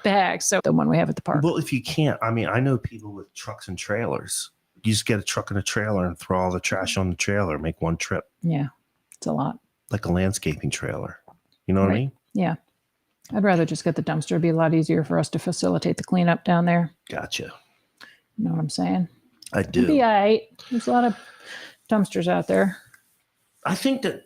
bags. So the one we have at the park. Well, if you can't, I mean, I know people with trucks and trailers. You just get a truck and a trailer and throw all the trash on the trailer, make one trip. Yeah, it's a lot. Like a landscaping trailer. You know what I mean? Yeah. I'd rather just get the dumpster. It'd be a lot easier for us to facilitate the cleanup down there. Gotcha. You know what I'm saying? I do. It'd be all right. There's a lot of dumpsters out there. I think that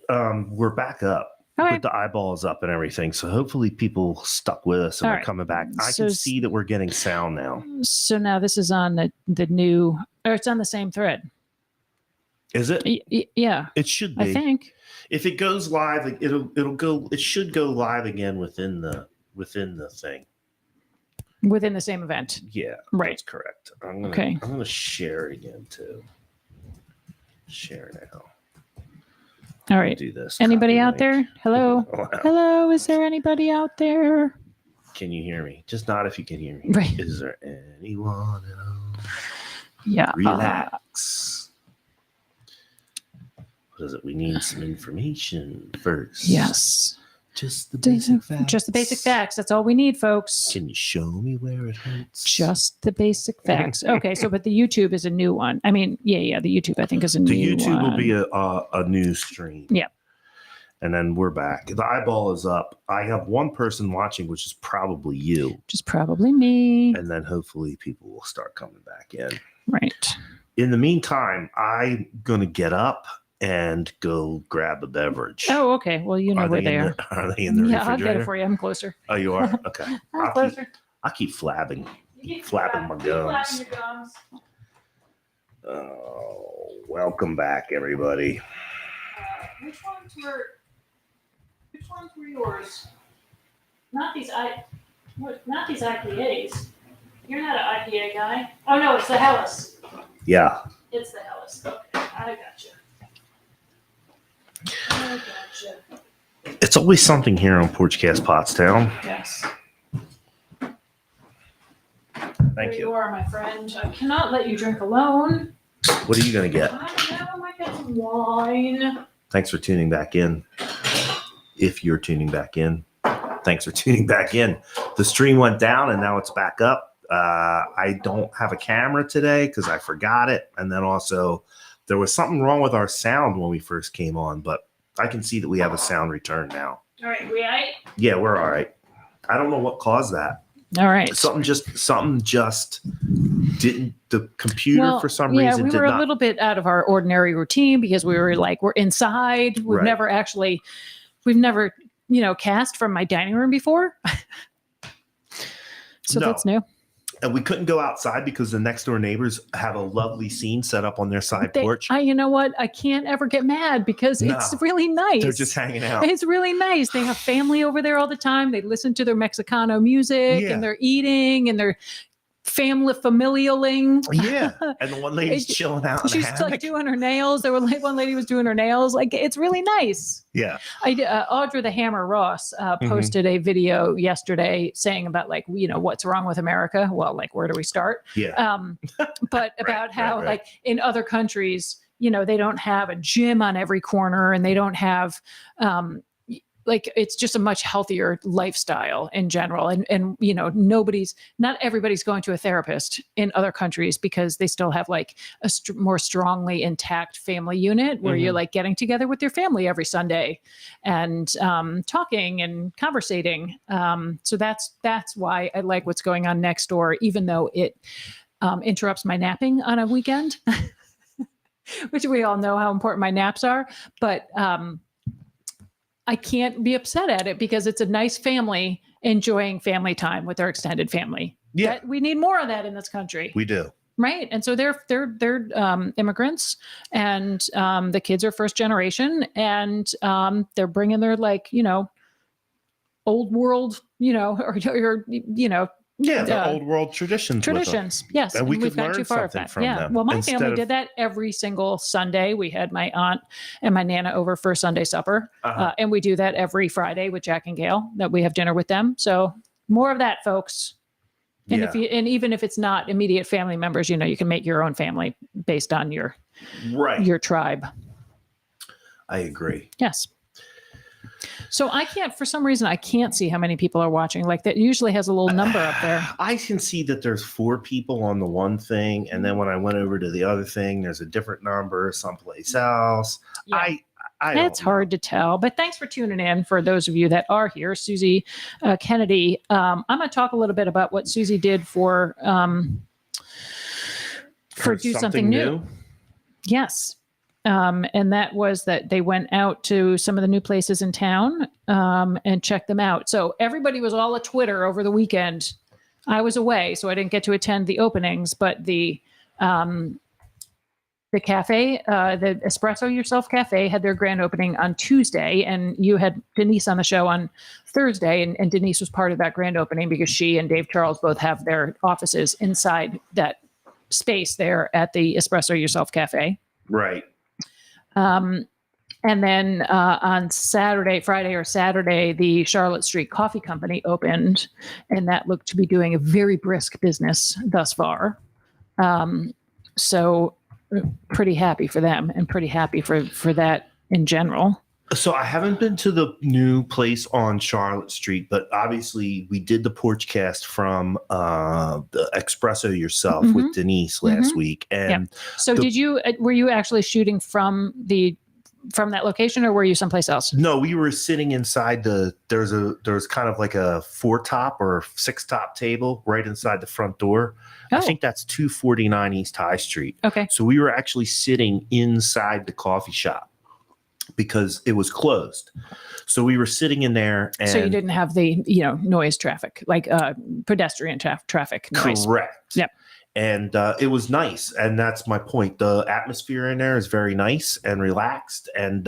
we're back up. With the eyeballs up and everything. So hopefully people stuck with us and we're coming back. I can see that we're getting sound now. So now this is on the new, or it's on the same thread. Is it? Yeah. It should be. I think. If it goes live, it'll go, it should go live again within the thing. Within the same event. Yeah. Right. That's correct. I'm gonna share it again too. Share now. All right. Do this. Anybody out there? Hello? Wow. Hello? Is there anybody out there? Can you hear me? Just not if you can hear me. Right. Is there anyone at home? Yeah. Relax. What is it? We need some information first. Yes. Just the basic facts. Just the basic facts. That's all we need, folks. Can you show me where it hurts? Just the basic facts. Okay, so but the YouTube is a new one. I mean, yeah, the YouTube I think is a new one. The YouTube will be a new stream. Yeah. And then we're back. The eyeball is up. I have one person watching, which is probably you. Just probably me. And then hopefully people will start coming back in. Right. In the meantime, I'm going to get up and go grab a beverage. Oh, okay. Well, you know where they are. Are they in the refrigerator? Yeah, I'll get it for you. I'm closer. Oh, you are? Okay. I'm closer. I keep flabbing. Flapping my gums. Your gums. Oh, welcome back, everybody. Which ones were yours? Not these IPAs. You're not an IPA guy. Oh no, it's the Hellas. Yeah. It's the Hellas. Okay, I gotcha. It's always something here on Porchcast Pottstown. Yes. Thank you. You are, my friend. I cannot let you drink alone. What are you going to get? I don't know. I might get some wine. Thanks for tuning back in. If you're tuning back in, thanks for tuning back in. The stream went down and now it's back up. I don't have a camera today because I forgot it. And then also there was something wrong with our sound when we first came on, but I can see that we have a sound return now. All right, we all right? Yeah, we're all right. I don't know what caused that. All right. Something just didn't, the computer for some reason we did were not. a little bit out of our ordinary routine because we're inside. We've never, cast from my dining room before. So No. that's new. And we couldn't go outside because the next door neighbors have a lovely scene set up on their side porch. You know what? I can't ever get mad because it's really nice. They're just hanging out. It's really nice. They have family over there all the time. They listen to their Mexicano music and they're eating and they're familialing. Yeah. And the one lady's chilling out. She's like doing her nails. There were one lady was doing her nails. Like, it's really nice. Yeah. Audra the Hammer Ross posted a video yesterday saying about what's wrong with America. Well, where do we start? Yeah. But about how like in other countries, they don't have a gym on every corner and they don't have it's just a much healthier lifestyle in general. And not everybody's going to a therapist in other countries because they still have a more strongly intact family unit where you're getting together with your family every Sunday and talking and conversating. So that's why I like what's going on next door, even though it interrupts my napping on a weekend, which we all know how important my naps are. But I can't be upset at it because it's a nice family enjoying family time with their extended family. Yeah. We need more of that in this country. We do. Right. And so they're immigrants and the kids are first generation and they're bringing their old world, the old world traditions. Yes. And we've got learn too far something of from that. them. Well, my family did that every single Sunday. We had my aunt and my Nana over for Sunday supper. And we do that every Friday with Jack and Gail, that we have dinner with them. So more of that, folks. And even if it's not immediate family members, you can make your own family based on your tribe. I agree. Yes. So for some reason, I can't see how many people are watching. Like that usually has a little number up there. I can see that there's 4 people on the one thing, and then when I went over to the other thing, there's a different number someplace else. Yeah. It's hard to tell, but thanks for tuning in. For those of you that are here, Susie Kennedy, I'm going to talk a little bit about what Susie did for Do Something New. Yes. And that was that they went out to some of the new places in town and checked them out. So everybody was all at Twitter over the weekend. I was away, so I didn't get to attend the openings, but the cafe, the Espresso Yourself Cafe, had their grand opening on Tuesday, and you had Denise on the show on Thursday, and Denise was part of that grand opening because she and Dave Charles both have their offices inside that space there at the Espresso Yourself Cafe. Right. And then on Friday or Saturday, the Charlotte Street Coffee Company opened, and that looked to be doing a very brisk business thus far. So pretty happy for them and pretty happy for that in general. So I haven't been to the new place on Charlotte Street, but obviously we did the Porchcast from the Espresso Yourself with Denise last week. And so were you actually shooting from that location, or were you someplace else? No, we were sitting inside there's kind of like a 4-top or 6-top table right inside the front door. I think that's 249 East High Street. Okay. So we were actually sitting inside the coffee shop because it was closed. So we were sitting in there. And so you didn't have the, noise traffic, like pedestrian traffic noise. Correct. Yep. And it was nice. And that's my point. The atmosphere in there is very nice and relaxed. And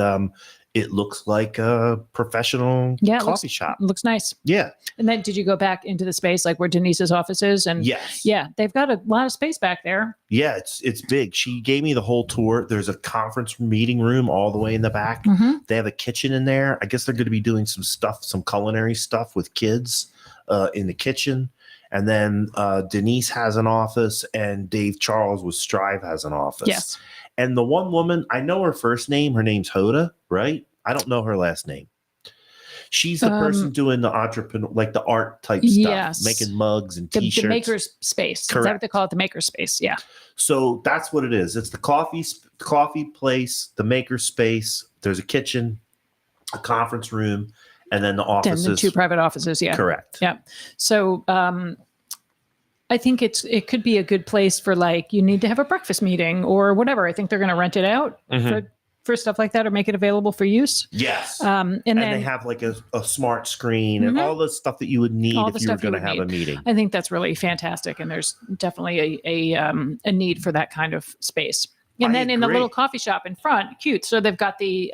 it looks like a professional coffee shop. Looks nice. Yeah. And then did you go back into the space like where Denise's office is? And yes. Yeah, they've got a lot of space back there. Yeah, it's big. She gave me the whole tour. There's a conference meeting room all the way in the back. They have a kitchen in there. I guess they're going to be doing some culinary stuff with kids in the kitchen. And then Denise has an office, and Dave Charles with Strive has an office. Yes. And the one woman, I know her first name. Her name's Hoda, right? I don't know her last name. She's the person doing the entrepreneur, like the art type stuff, making mugs and T-shirts. The maker's space. Correct. Is that what they call it? The maker's space. Yeah. So that's what it is. It's the coffee place, the maker's space. There's a kitchen, a conference room, and then the offices. And the 2 private offices. Yeah. Correct. Yeah. So I think it could be a good place for like you need to have a breakfast meeting or whatever. I think they're going to rent it out for stuff like that or make it available for use. Yes. And then they have like a smart screen and all the stuff that you would need if you were going to have a meeting. I think that's really fantastic. And there's definitely a need for that kind of space. And then in the little coffee shop in front, cute. So they've got the,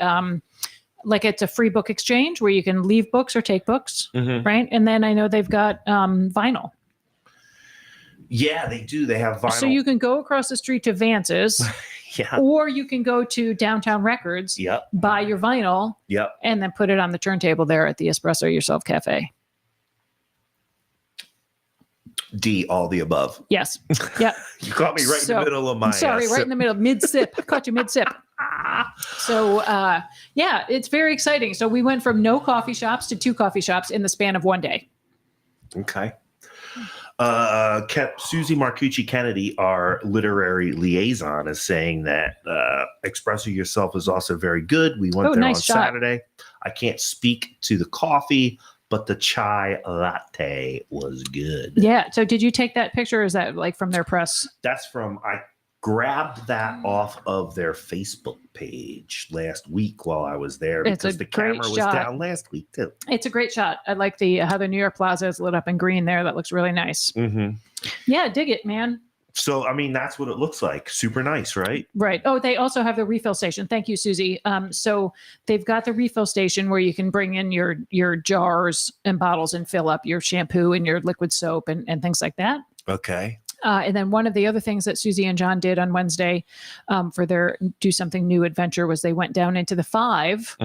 like it's a free book exchange where you can leave books or take books. Right. And then I know they've got vinyl. Yeah, they do. They have vinyl. So you can go across the street to Vance's. Yeah. Or you can go to Downtown Records, buy your vinyl, and then put it on the turntable there at the Espresso Yourself Cafe. D, all the above. Yes. Yeah. You caught me right in the middle of my sorry, right in the middle, mid-sip. I caught you mid-sip. So, it's very exciting. So we went from no coffee shops to 2 coffee shops in the span of one day. Okay. Susie Marcucci Kennedy, our literary liaison, is saying that Espresso Yourself is also very good. We went there on Saturday. I can't speak to the coffee, but the chai latte was good. Yeah. So did you take that picture? Or is that like from their press? That's I grabbed that off of their Facebook page last week while I was there because the camera was down last week too. It's a great shot. I like how the New York Plaza is lit up in green there. That looks really nice. Yeah, dig it, man. So, I mean, that's what it looks like. Super nice, right? Right. Oh, they also have the refill station. Thank you, Susie. So they've got the refill station where you can bring in your jars and bottles and fill up your shampoo and your liquid soap and things like that. Okay. And then one of the other things that Susie and John did on Wednesday for their Do Something New adventure was they went down into the 5.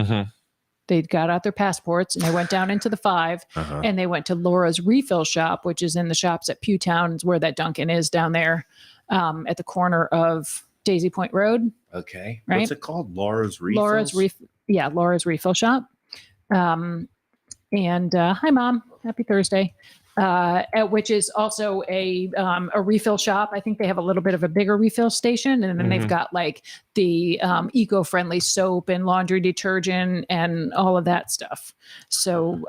They got out their passports and they went down into the 5 and they went to Laura's Refill Shop, which is in the shops at Pewtown, where that Dunkin' is down there at the corner of Daisy Point Road. Okay. Right? What's it called? Laura's Refill? Laura's Refill Shop. And hi, Mom. Happy Thursday. Which is also a refill shop. I think they have a little bit of a bigger refill station, and then they've got like the eco-friendly soap and laundry detergent and all of that stuff. So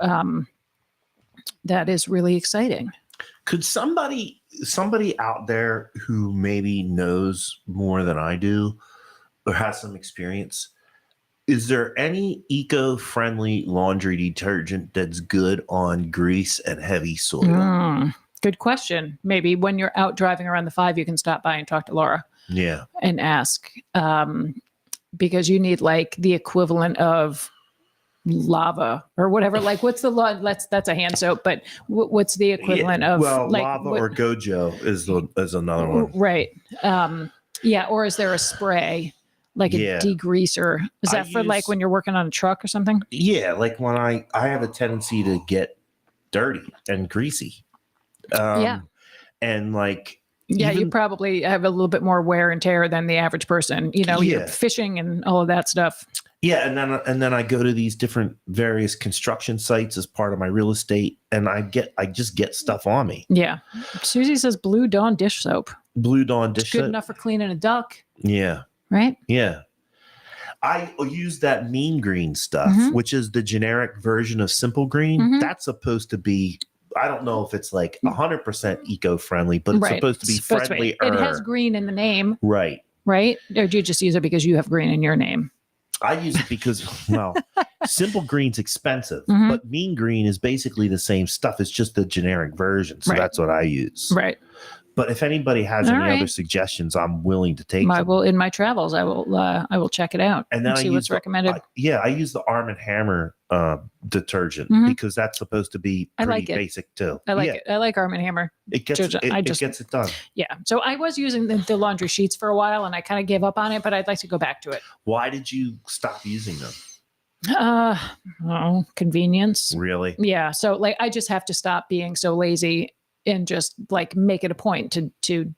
that is really exciting. Could somebody out there who maybe knows more than I do or has some experience, is there any eco-friendly laundry detergent that's good on grease and heavy soil? Good question. Maybe when you're out driving around the 5, you can stop by and talk to Laura. Yeah. And ask, because you need like the equivalent of lava or whatever. Like, what's the law? That's a hand soap, but what's the equivalent of like lava or Gojo is another one, right? Yeah. Or is there a spray? Like a degreaser. Is that for like when you're working on a truck or something? Yeah, like when I have a tendency to get dirty and greasy. And like you probably have a little bit more wear and tear than the average person. You know, you're fishing and all of that stuff. Yeah, and then I go to these different various construction sites as part of my real estate, and I just get stuff on me. Yeah, Susie says Blue Dawn dish soap. Blue Dawn dish soap, good enough for cleaning a duck. Yeah. Right? Yeah. I use that Mean Green stuff, which is the generic version of Simple Green. That's supposed to be, I don't know if it's like 100% eco-friendly, but it's supposed to be friendly. It has green in the name. Right. Right? Or do you just use it because you have green in your name? I use it because, well, Simple Green's expensive, but Mean Green is basically the same stuff. It's just the generic version. So that's what I use. Right. But if anybody has any other suggestions, I'm willing to take them. In my travels, I will check it out and then see what's recommended. I use the Arm & Hammer detergent because that's supposed to be pretty basic too. I like it. I like Arm & Hammer. It gets it done. Yeah. So I was using the laundry sheets for a while and I kind of gave up on it, but I'd like to go back to it. Why did you stop using them? Convenience. Really? Yeah. So like I just have to stop being so lazy and just like make it a point to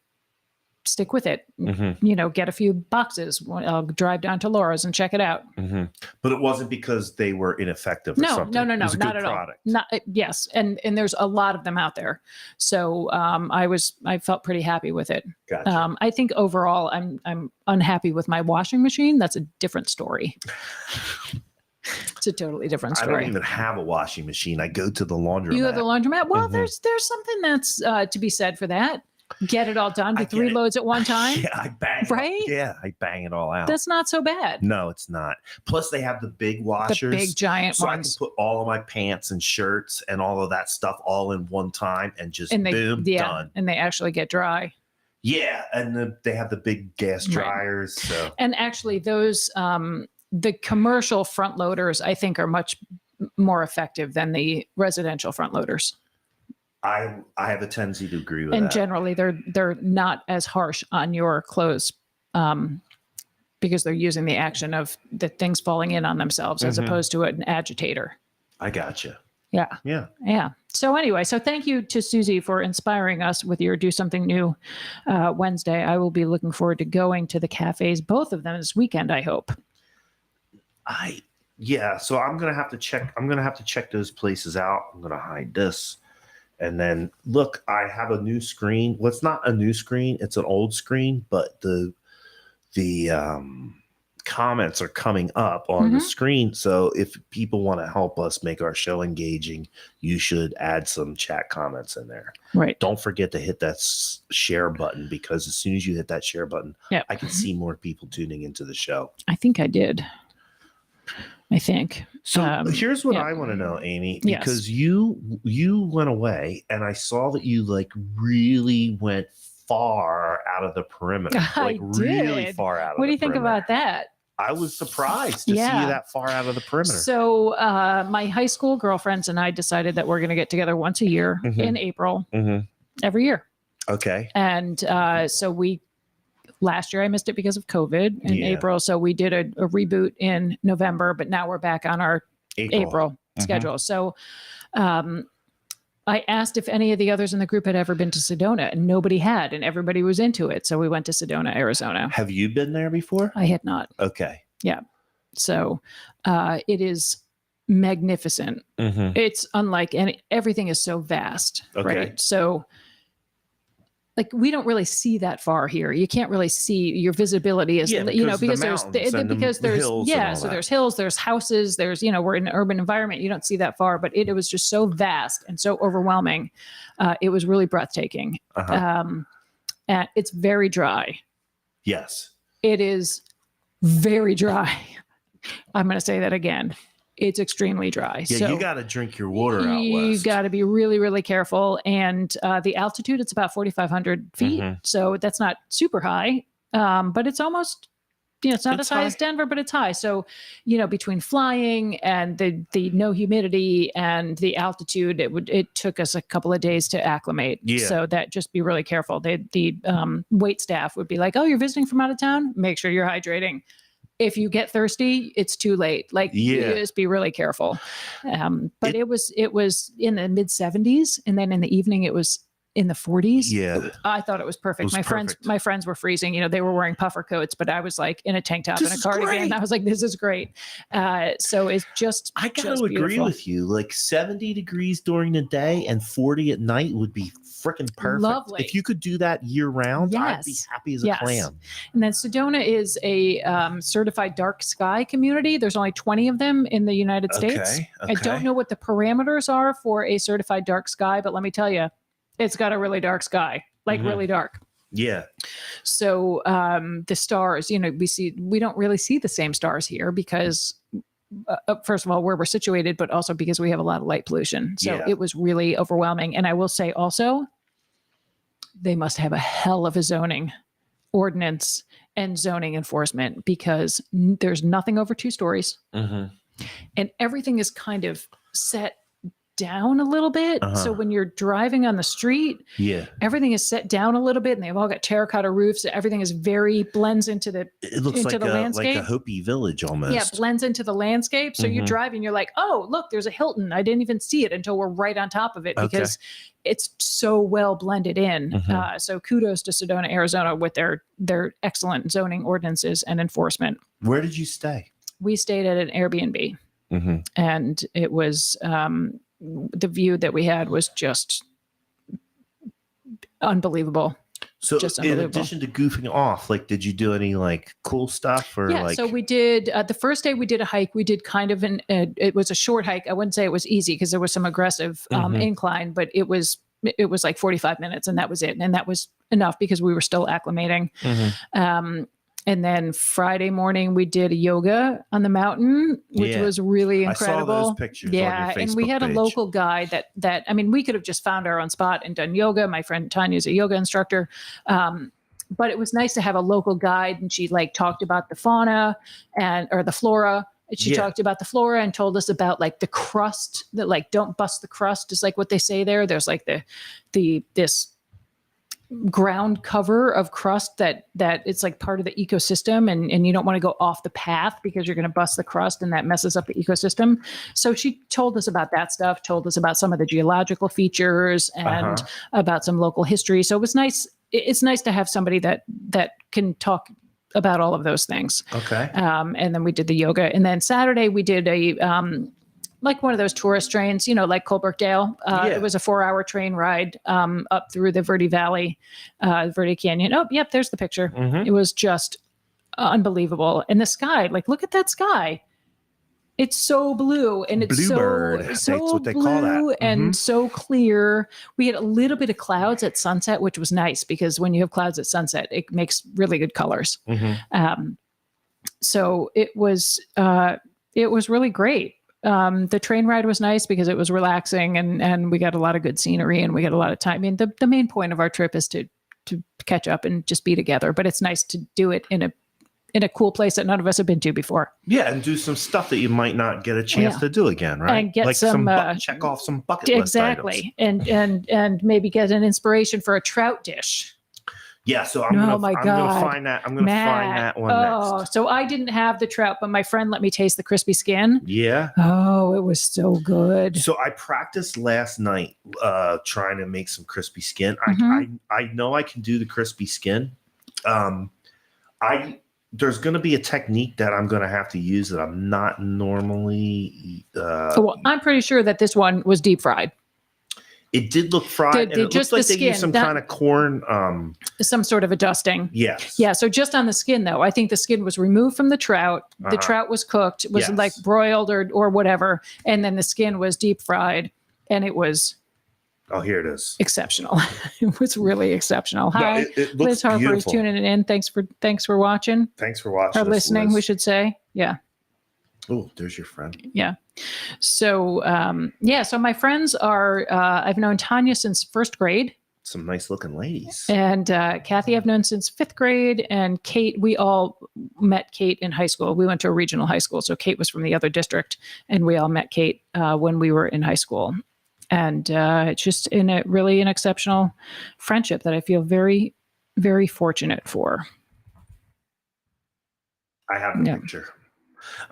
stick with it. You know, get a few boxes. I'll drive down to Laura's and check it out. But it wasn't because they were ineffective. No, not at all. Yes, and there's a lot of them out there. So I felt pretty happy with it. Gotcha. I think overall I'm unhappy with my washing machine. That's a different story. It's a totally different story. I don't even have a washing machine. I go to the laundromat. You have the laundromat? Well, there's something that's to be said for that. Get it all done. Do 3 loads at one time. Yeah, I bang. Right? I bang it all out. That's not so bad. No, it's not. Plus, they have the big washers. The big giant ones. I can put all of my pants and shirts and all of that stuff all in one time and just boom, done. And they actually get dry. Yeah, and they have the big gas dryers. Right. So. And actually, those the commercial front loaders, I think, are much more effective than the residential front loaders. I have a tendency to agree with that. And generally, they're not as harsh on your clothes because they're using the action of the things falling in on themselves as opposed to an agitator. I gotcha. Yeah. So anyway, thank you to Susie for inspiring us with your Do Something New Wednesday. I will be looking forward to going to the cafes, both of them this weekend, I hope. So I'm gonna have to check those places out. I'm gonna hide this. And then look, I have a new screen. Well, it's not a new screen, it's an old screen, but the comments are coming up on the screen. So if people want to help us make our show engaging, you should add some chat comments in there. Right. Don't forget to hit that share button, because as soon as you hit that share button, I can see more people tuning into the show. I think I did. So here's what I want to know, Amy, because you went away and I saw that you like really went far out of the perimeter. Really far out of the perimeter. What do you think about that? I was surprised to see you that far out of the perimeter. So my high school girlfriends and I decided that we're going to get together once a year in April, every year. Okay. And so last year I missed it because of COVID in April. So we did a reboot in November, but now we're back on our April schedule. So I asked if any of the others in the group had ever been to Sedona, and nobody had, and everybody was into it. So we went to Sedona, Arizona. Have you been there before? I had not. Okay. Yeah. So it is magnificent. Mm-hmm. It's unlike everything is so vast, Okay. right? So like we don't really see that far here. You can't really see, your visibility is, because there's hills and all so that. there's hills, there's houses, there's, we're in an urban environment. You don't see that far, but it was just so vast and so overwhelming. It was really breathtaking. And it's very dry. Yes. It is very dry. I'm going to say that again. It's extremely dry. Yeah, so you got to drink your water out west. You got to be really, really careful. And the altitude, it's about 4,500 feet. Mm-hmm. So that's not super high, but it's almost, it's not as high as Denver, but it's high. So, between flying and the no humidity and the altitude, it took us a couple of days to acclimate. Yeah. So that just be really careful. The wait staff would be like, oh, you're visiting from out of town? Make sure you're hydrating. If you get thirsty, it's too late. Like, just be really careful. But it was in the mid 70s, and then in the evening it was in the 40s. Yeah, I thought it was perfect. My friends were freezing. They were wearing puffer coats, but I was like in a tank top and a cardigan. I was like, this is great. So it's just. I got to agree with you. Like 70 degrees during the day and 40 at night would be freaking perfect. Lovely. If you could do that year round, I'd be happy as a clam. And then Sedona is a certified dark sky community. There's only 20 of them in the United States. Okay. I don't know what the parameters are for a certified dark sky, but let me tell you, it's got a really dark sky, really dark. Yeah. So the stars, we don't really see the same stars here because first of all, where we're situated, but also because we have a lot of light pollution. So it was really overwhelming. And I will say also, they must have a hell of a zoning ordinance and zoning enforcement because there's nothing over 2 stories. Mm-hmm. And everything is kind of set down a little bit. So when you're driving on the street, everything is set down a little bit, and they've all got terracotta roofs. Everything is very blends into the landscape. Like a Hopi village almost. Yeah, blends into the landscape. So you're driving, you're like, oh, look, there's a Hilton. I didn't even see it until we're right on top of it because it's so well blended in. So kudos to Sedona, Arizona with their excellent zoning ordinances and enforcement. Where did you stay? We stayed at an Airbnb, and it was the view that we had was just unbelievable. So in addition to goofing off, did you do any cool stuff so we did, the first day we did a hike. We did kind of it was a short hike. I wouldn't say it was easy because there was some aggressive incline, but it was like 45 minutes and that was it. And that was enough because we were still acclimating. And then Friday morning we did a yoga on the mountain, which was really incredible. I saw those pictures on your Facebook and we had a local guide that we could have just found our own spot and done yoga. My friend Tanya is a yoga instructor. But it was nice to have a local guide, and she talked about the fauna or the flora. She talked about the flora and told us about the crust that don't bust the crust is what they say there. There's this ground cover of crust that it's part of the ecosystem and you don't want to go off the path because you're going to bust the crust and that messes up the ecosystem. So she told us about that stuff, told us about some of the geological features and about some local history. So it was nice. It's nice to have somebody that can talk about all of those things. Okay. And then we did the yoga, and then Saturday we did a one of those tourist trains, like Colbrookdale. It was a 4-hour train ride up through the Verde Valley, Verde Canyon. Oh, yep, there's the picture. It was just unbelievable. And the sky, look at that sky. It's so blue and it's Bluebird. so That's what they blue call that. And so clear. We had a little bit of clouds at sunset, which was nice because when you have clouds at sunset, it makes really good colors. So it was really great. The train ride was nice because it was relaxing and we got a lot of good scenery and we got a lot of time. I mean, the main point of our trip is to catch up and just be together, but it's nice to do it in a cool place that none of us have been to before. Yeah. And do some stuff that you might not get a chance to do again. Right. And get check off some bucket list items. And maybe get an inspiration for a trout dish. Yeah, so I'm gonna find that. I'm gonna find that one next. So I didn't have the trout, but my friend let me taste the crispy skin. Yeah. Oh, it was so good. So I practiced last night trying to make some crispy skin. I know I can do the crispy skin. I there's going to be a technique that I'm going to have to use that I'm not normally. Well, I'm pretty sure that this one was deep fried. It did look fried, and it just looked like the they used skin, some kind of corn. Some sort of a dusting. Yes. Yeah. So just on the skin, though, I think the skin was removed from the trout. The trout was cooked, was Yes. like broiled or whatever, and then the skin was deep fried, and it was. Oh, here it is. Exceptional. It was really exceptional. Hi, it looks Liz Harper beautiful. is tuning in. Thanks for watching. Thanks for watching. Or listening, Liz. we should say. Yeah. Oh, there's your friend. Yeah. So, so my friends are, I've known Tanya since first grade. Some nice looking ladies. And Kathy I've known since fifth grade. And Kate, we all met Kate in high school. We went to a regional high school. So Kate was from the other district. And we all met Kate when we were in high school. And it's just really an exceptional friendship that I feel very, very fortunate for. I have a picture.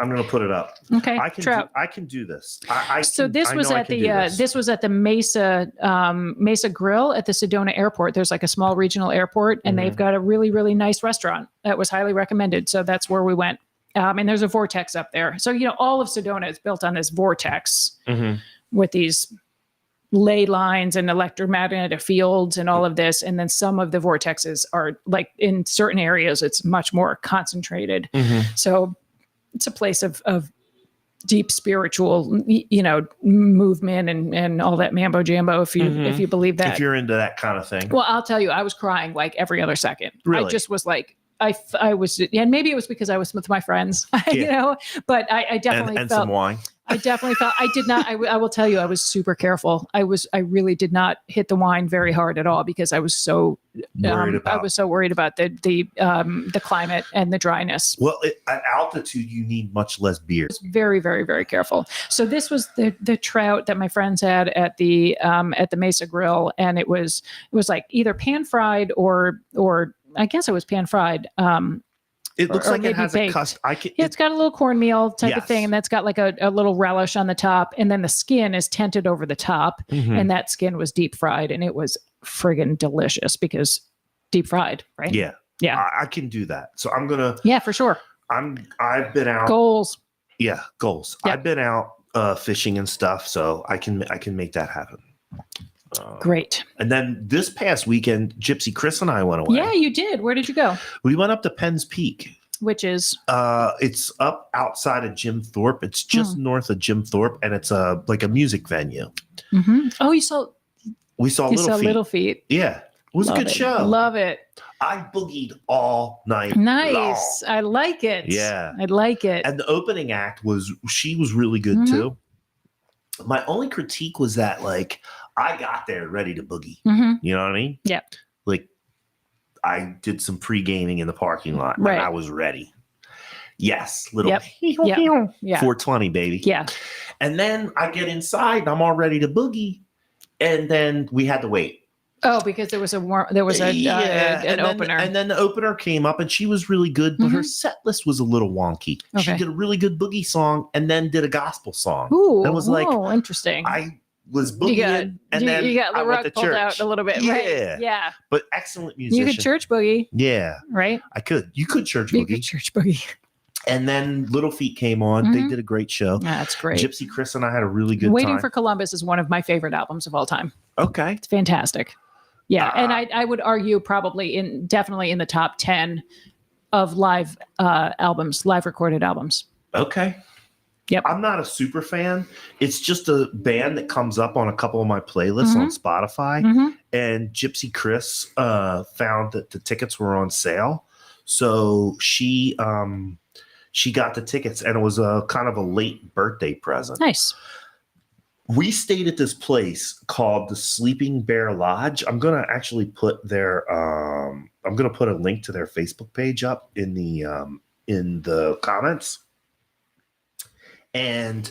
I'm going to put it up. Okay, I can do this. This was at the Mesa Grill at the Sedona Airport. There's like a small regional airport, and they've got a really, really nice restaurant that was highly recommended. So that's where we went. And there's a vortex up there. So all of Sedona is built on this vortex with these ley lines and electromagnetic fields and all of this. And then some of the vortexes are like in certain areas, it's much more concentrated. So it's a place of deep spiritual, movement and all that mambo jambo, if you believe that. If you're into that kind of thing. Well, I'll tell you, I was crying like every other second. Really? I just was like, I was, and maybe it was because I was with my friends, but I definitely and felt some wine. I definitely felt I did not. I will tell you, I was super careful. I really did not hit the wine very hard at all because I was so worried about the climate and the dryness. Well, at altitude, you need much less beer. I was very, very, very careful. So this was the trout that my friends had at the Mesa Grill, and it was like either pan fried or I guess it was pan fried. It looks like it has baked. It's got a little cornmeal type of thing, and that's got like a little relish on the top, and then the skin is tented over the top, and that skin was deep fried, and it was friggin' delicious because deep fried, right? Yeah. I can do that. So I'm gonna. Yeah, for sure. I've been out. Goals. Yeah, goals. Yep. I've been out fishing and stuff, so I can make that happen. Great. And then this past weekend, Gypsy Chris and I went away. Yeah, you did. Where did you go? We went up to Penn's Peak. Which is? It's up outside of Jim Thorpe. It's just north of Jim Thorpe, and it's like a music venue. Oh, we saw Little Feet. Yeah, it was a good show. Love it. I boogied all night. Nice. long. I like it. Yeah, I like it. And the opening act was really good too. My only critique was that I got there ready to boogie. You know what I mean? Yeah. I did some pre-gaming in the parking lot, right. and I was ready. Yes, little 420, baby. Yeah. And then I get inside, and I'm all ready to boogie, and then we had to wait. Oh, because there was an opener, and then the opener came up, and she was really good, but her set list was a little wonky. Okay. She did a really good boogie song, and then did a gospel song. Ooh, and it was like, interesting. I was boogieing, and then you got the I went rug to pulled church. out a little bit. Yeah, right? Yeah. But excellent musician. You could church boogie. Yeah, right. I could. You could church you boogie. Could church boogie. And then Little Feet came on. They did a great show. Yeah, that's great. Gypsy Chris and I had a really good Waiting time. for Columbus is one of my favorite albums of all time. Okay. It's fantastic. Yeah. And I would argue probably definitely in the top 10 of live albums, live recorded albums. Okay. Yep. I'm not a super fan. It's just a band that comes up on a couple of my playlists on Spotify. And Gypsy Chris found that the tickets were on sale. So she got the tickets, and it was a kind of a late birthday present. Nice. We stayed at this place called the Sleeping Bear Lodge. I'm going to actually put I'm going to put a link to their Facebook page up in the comments. And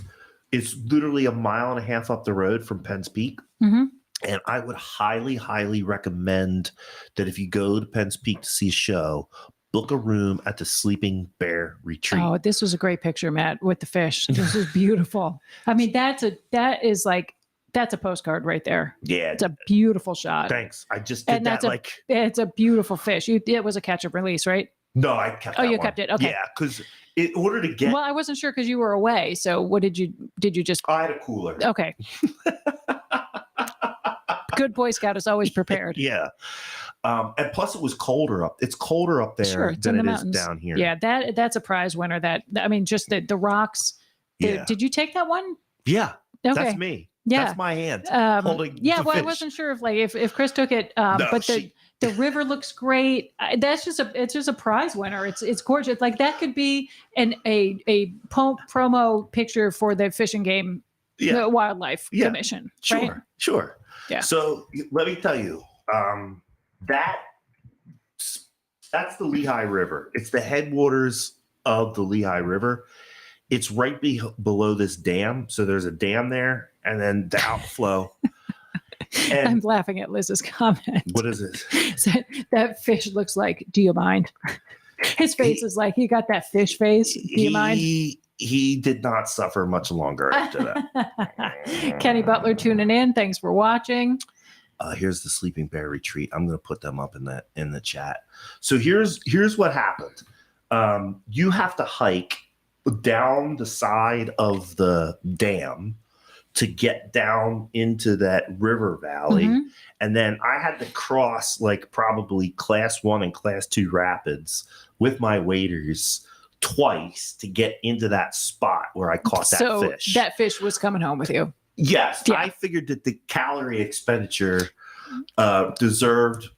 it's literally a mile and a half up the road from Penn's Peak. And I would highly, highly recommend that if you go to Penn's Peak to see a show, book a room at the Sleeping Bear Retreat. Oh, this was a great picture, Matt, with the fish. This is beautiful. I mean, that's a postcard right there. Yeah. It's a beautiful shot. Thanks. I just did that it's a beautiful fish. It was a catch and release, right? No, I kept that Oh, you one. kept it. Okay. Yeah, because in order to get, Well, I wasn't sure because you were away. So what did you just? I had a cooler. Okay. Good Boy Scout is always prepared. Yeah. And plus it was colder up. It's colder up there Sure, it's than in the it is mountains. down here. Yeah, that's a prize winner. Just the rocks. Yeah. Did you take that one? Yeah. Okay. That's me. Yeah. That's my hand holding yeah, the well, fish. I wasn't sure if Chris took it, No, but the river looks great. It's just a prize winner. It's gorgeous. Like that could be a promo picture for the Fish and Game Wildlife Commission. Sure, right? sure. Yeah. So let me tell you, that's the Lehigh River. It's the headwaters of the Lehigh River. It's right below this dam. So there's a dam there, and then the outflow. And I'm laughing at Liz's comment. what is this? That fish looks like, do you mind? His face is like, he got that fish face. Do you mind? He did not suffer much longer after that. Kenny Butler tuning in. Thanks for watching. Here's the Sleeping Bear Retreat. I'm going to put them up in the chat. So here's what happened. You have to hike down the side of the dam to get down into that river valley. Mm-hmm. And then I had to cross like probably class 1 and class 2 rapids with my waders twice to get into that spot where I caught that fish. That fish was coming home with you. Yes. Yeah. I figured that the calorie expenditure deserved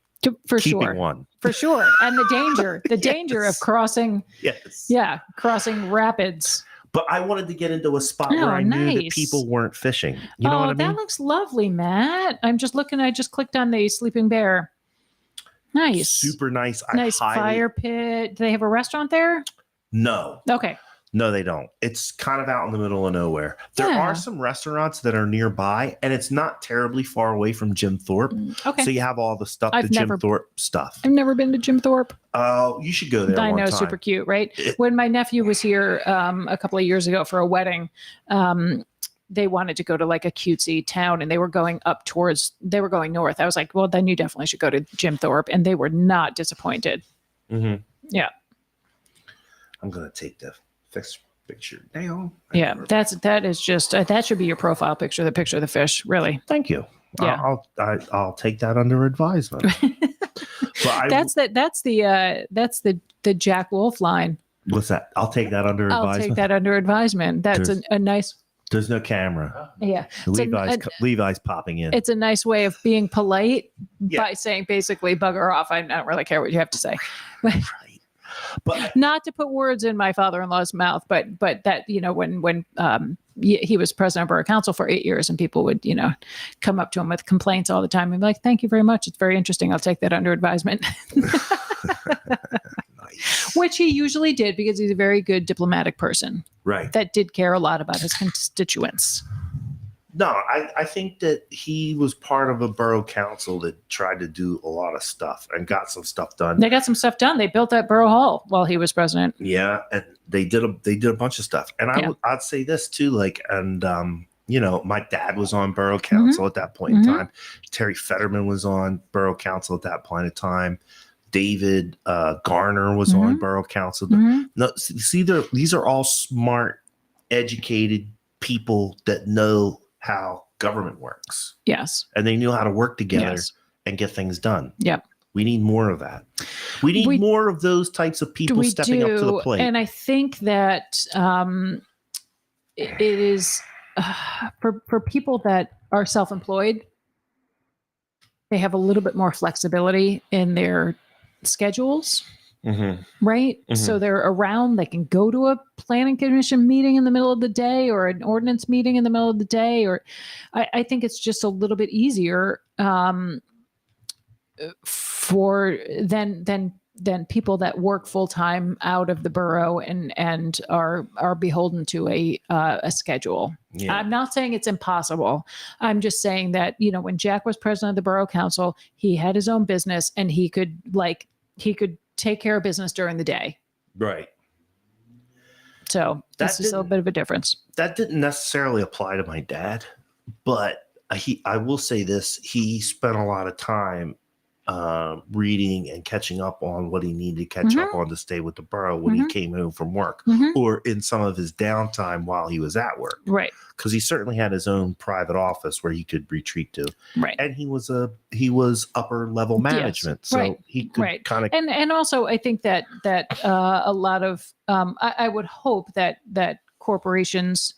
For keeping sure. one. For sure. And the danger of crossing. Yes. Yeah. Crossing rapids. But I wanted to get into a spot where I knew that people weren't fishing. You know what I mean? That looks lovely, Matt. I'm just looking. I just clicked on the Sleeping Bear. Nice. Super nice. Nice fire pit. Do they have a restaurant there? No. Okay. No, they don't. It's kind of out in the middle of nowhere. There are some restaurants that are nearby, and it's not terribly far away from Jim Thorpe. Okay. So you have all the stuff, Jim Thorpe stuff. I've never been to Jim Thorpe. Oh, you should go there I one know, time. super cute, right? When my nephew was here a couple of years ago for a wedding, they wanted to go to like a cutesy town, and they were going north. I was like, well, then you definitely should go to Jim Thorpe. And they were not disappointed. Mm-hmm. Yeah. I'm going to take the picture down. Yeah, that is just that should be your profile picture, the picture of the fish, really. Thank you. Yeah. I'll take that under advisement. But that's the Jack Wolf line. What's that? I'll take that under advisement. I'll take that under advisement. That's a nice. There's no camera. Yeah. Levi's popping in. It's a nice way of being polite by saying basically bugger off. I don't really care what you have to say. Right. But not to put words in my father-in-law's mouth, but that, when he was president of Borough Council for 8 years, and people would, come up to him with complaints all the time and be like, thank you very much. It's very interesting. I'll take that under advisement. Nice. Which he usually did because he's a very good diplomatic person. Right. That did care a lot about his constituents. No, I think that he was part of a borough council that tried to do a lot of stuff and got some stuff done. They got some stuff done. They built that borough hall while he was president. Yeah, and they did a bunch of stuff. And I'd say this too, my dad was on borough council at that point in time. Terry Fetterman was on borough council at that point in time. David Garner was on borough council. No, see, these are all smart, educated people that know how government works. Yes. And they knew how to work together and get things done. Yep. We need more of that. We need more of those types of people stepping up to the plate. And I think that it is for people that are self-employed, they have a little bit more flexibility in their schedules. Right. So they're around, they can go to a planning commission meeting in the middle of the day or an ordinance meeting in the middle of the day, or I think it's just a little bit easier for than people that work full time out of the borough and are beholden to a schedule. Yeah. I'm not saying it's impossible. I'm just saying that, when Jack was president of the borough council, he had his own business and he could take care of business during the day. Right. So this is a little bit of a difference. That didn't necessarily apply to my dad, but I will say this: he spent a lot of time reading and catching up on what he needed to catch up on to stay with the borough when he came home from work, or in some of his downtime while he was at work. Right. Because he certainly had his own private office where he could retreat to. Right. And he was upper level management. So he could kind of. And also I think that a lot of, I would hope that corporations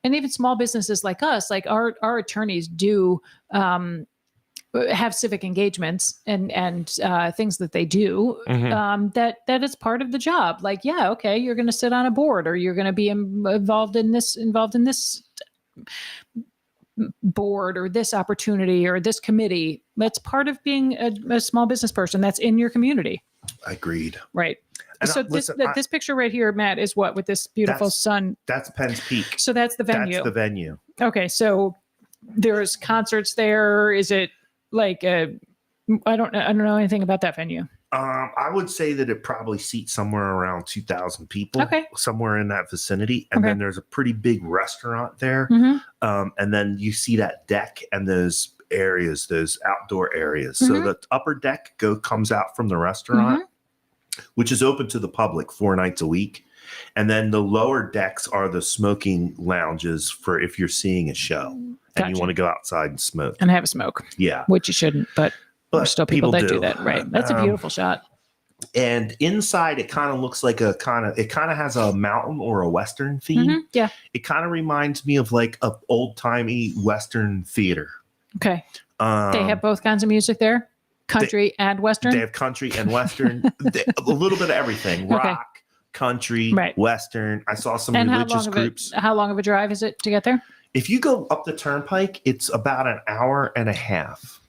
and even small businesses like us, like our attorneys do, have civic engagements and things that they do that is part of the job. Like, yeah, okay, you're going to sit on a board, or you're going to be involved in this board, or this opportunity, or this committee. That's part of being a small business person that's in your community. Agreed. Right. And so this picture right here, Matt, is what with this beautiful sun? That's Penn's Peak. So that's the venue. That's the venue. Okay, so there's concerts there. Is it like I don't know anything about that venue. I would say that it probably seats somewhere around 2,000 people. Okay. Somewhere in that vicinity. And then there's a pretty big restaurant there. And then you see that deck and those areas, those outdoor areas. So the upper deck comes out from the restaurant, which is open to the public 4 nights a week. And then the lower decks are the smoking lounges for if you're seeing a show and you want to go outside and smoke. And have a smoke. Yeah. Which you shouldn't, but there's still people that do that. Right. That's a beautiful shot. And inside it kind of looks like it kind of has a mountain or a Western theme. Yeah. It kind of reminds me of like a old timey Western theater. Okay. They have both kinds of music there. Country and Western. They have country and Western, a little bit of everything. Rock, country, Western. I saw some religious groups. How long of a drive is it to get there? If you go up the turnpike, it's about an hour and a half.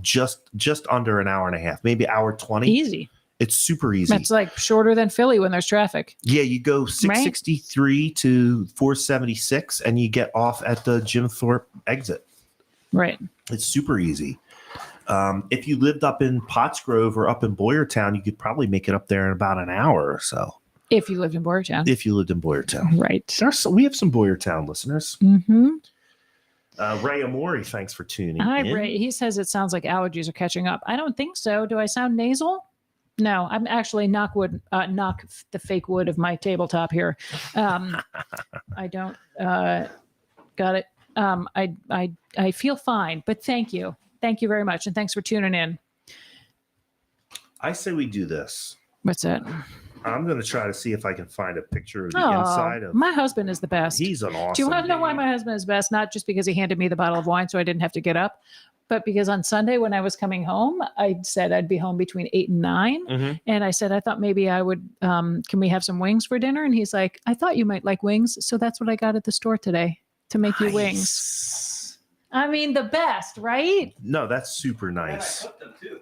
Just under an hour and a half, maybe hour 20. Easy. It's super easy. It's like shorter than Philly when there's traffic. Yeah, you go 663 to 476, and you get off at the Jim Thorpe exit. Right. It's super easy. If you lived up in Pottsgrove or up in Boyertown, you could probably make it up there in about an hour or so. If you lived in Boyertown. Right. We have some Boyertown listeners. Ray Amori, thanks for tuning in. Hi, Ray. He says it sounds like allergies are catching up. I don't think so. Do I sound nasal? No, I'm actually knock the fake wood of my tabletop here. I don't got it. I feel fine, but thank you. Thank you very much. And thanks for tuning in. I say we do this. What's that? I'm going to try to see if I can find a picture of the inside of. My husband is the best. He's an awesome. Do you want to know why my husband is best? Not just because he handed me the bottle of wine so I didn't have to get up, but because on Sunday when I was coming home, I said I'd be home between 8 and 9. And I said, I thought maybe I would, can we have some wings for dinner? And he's like, I thought you might like wings. So that's what I got at the store today to make you wings. I mean, the best, right? No, that's super nice.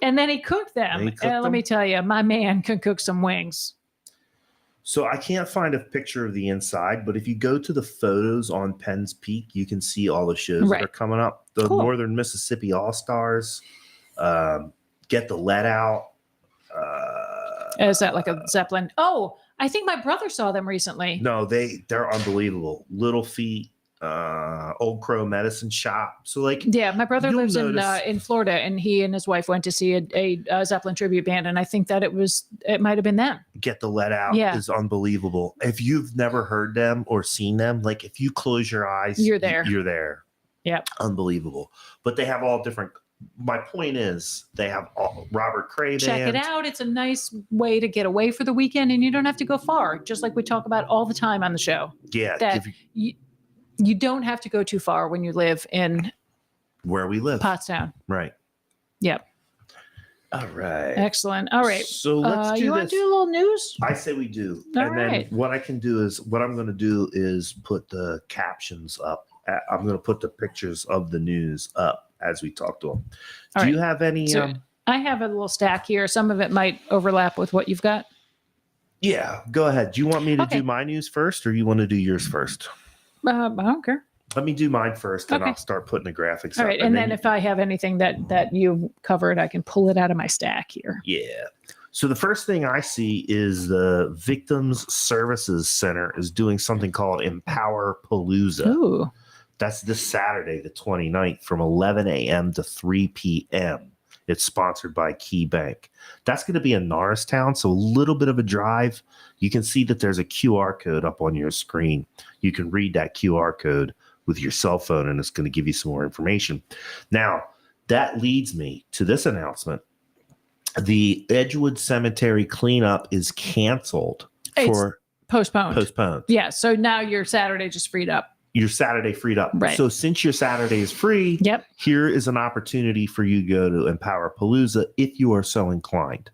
And then he cooked them. Let me tell you, my man can cook some wings. So I can't find a picture of the inside, but if you go to the photos on Penn's Peak, you can see all the shows that are coming up. The Northern Mississippi All-Stars, Get the Let Out. Is that like a Zeppelin? Oh, I think my brother saw them recently. No, they're unbelievable. Little Feet, Old Crow Medicine Shop. So my brother lives in Florida, and he and his wife went to see a Zeppelin tribute band, and I think that it might have been them. Get the Let Out is unbelievable. If you've never heard them or seen them, like if you close your eyes, you're there. Yeah, unbelievable. But they have all different. My point is, they have Robert Cray. Check it out. It's a nice way to get away for the weekend, and you don't have to go far. Just like we talk about all the time on the show. Yeah, you don't have to go too far when you live in where we live, Pottstown. Right. Yep. All right. Excellent. All right. So let's do this. You want to do a little news? I say we do. Then what I'm going to do is put the captions up. I'm going to put the pictures of the news up as we talk to them. Do you have any? I have a little stack here. Some of it might overlap with what you've got. Yeah, go ahead. Do you want me to do my news first, or you want to do yours first? I don't care. Let me do mine first, and I'll start putting the graphics up. All right, and then if I have anything that you've covered, I can pull it out of my stack here. Yeah. So the first thing I see is the Victims Services Center is doing something called Empower Palooza. Ooh. That's this Saturday, the 29th, from 11 a.m. to 3 p.m. It's sponsored by Key Bank. That's going to be in Norristown, so a little bit of a drive. You can see that there's a QR code up on your screen. You can read that QR code with your cell phone, and it's going to give you some more information. Now, that leads me to this announcement. The Edgewood Cemetery cleanup is canceled for postponed. Yeah, so now your Saturday just freed up. Your Saturday freed up. Right. So since your Saturday is free, here is an opportunity for you to go to Empower Palooza if you are so inclined.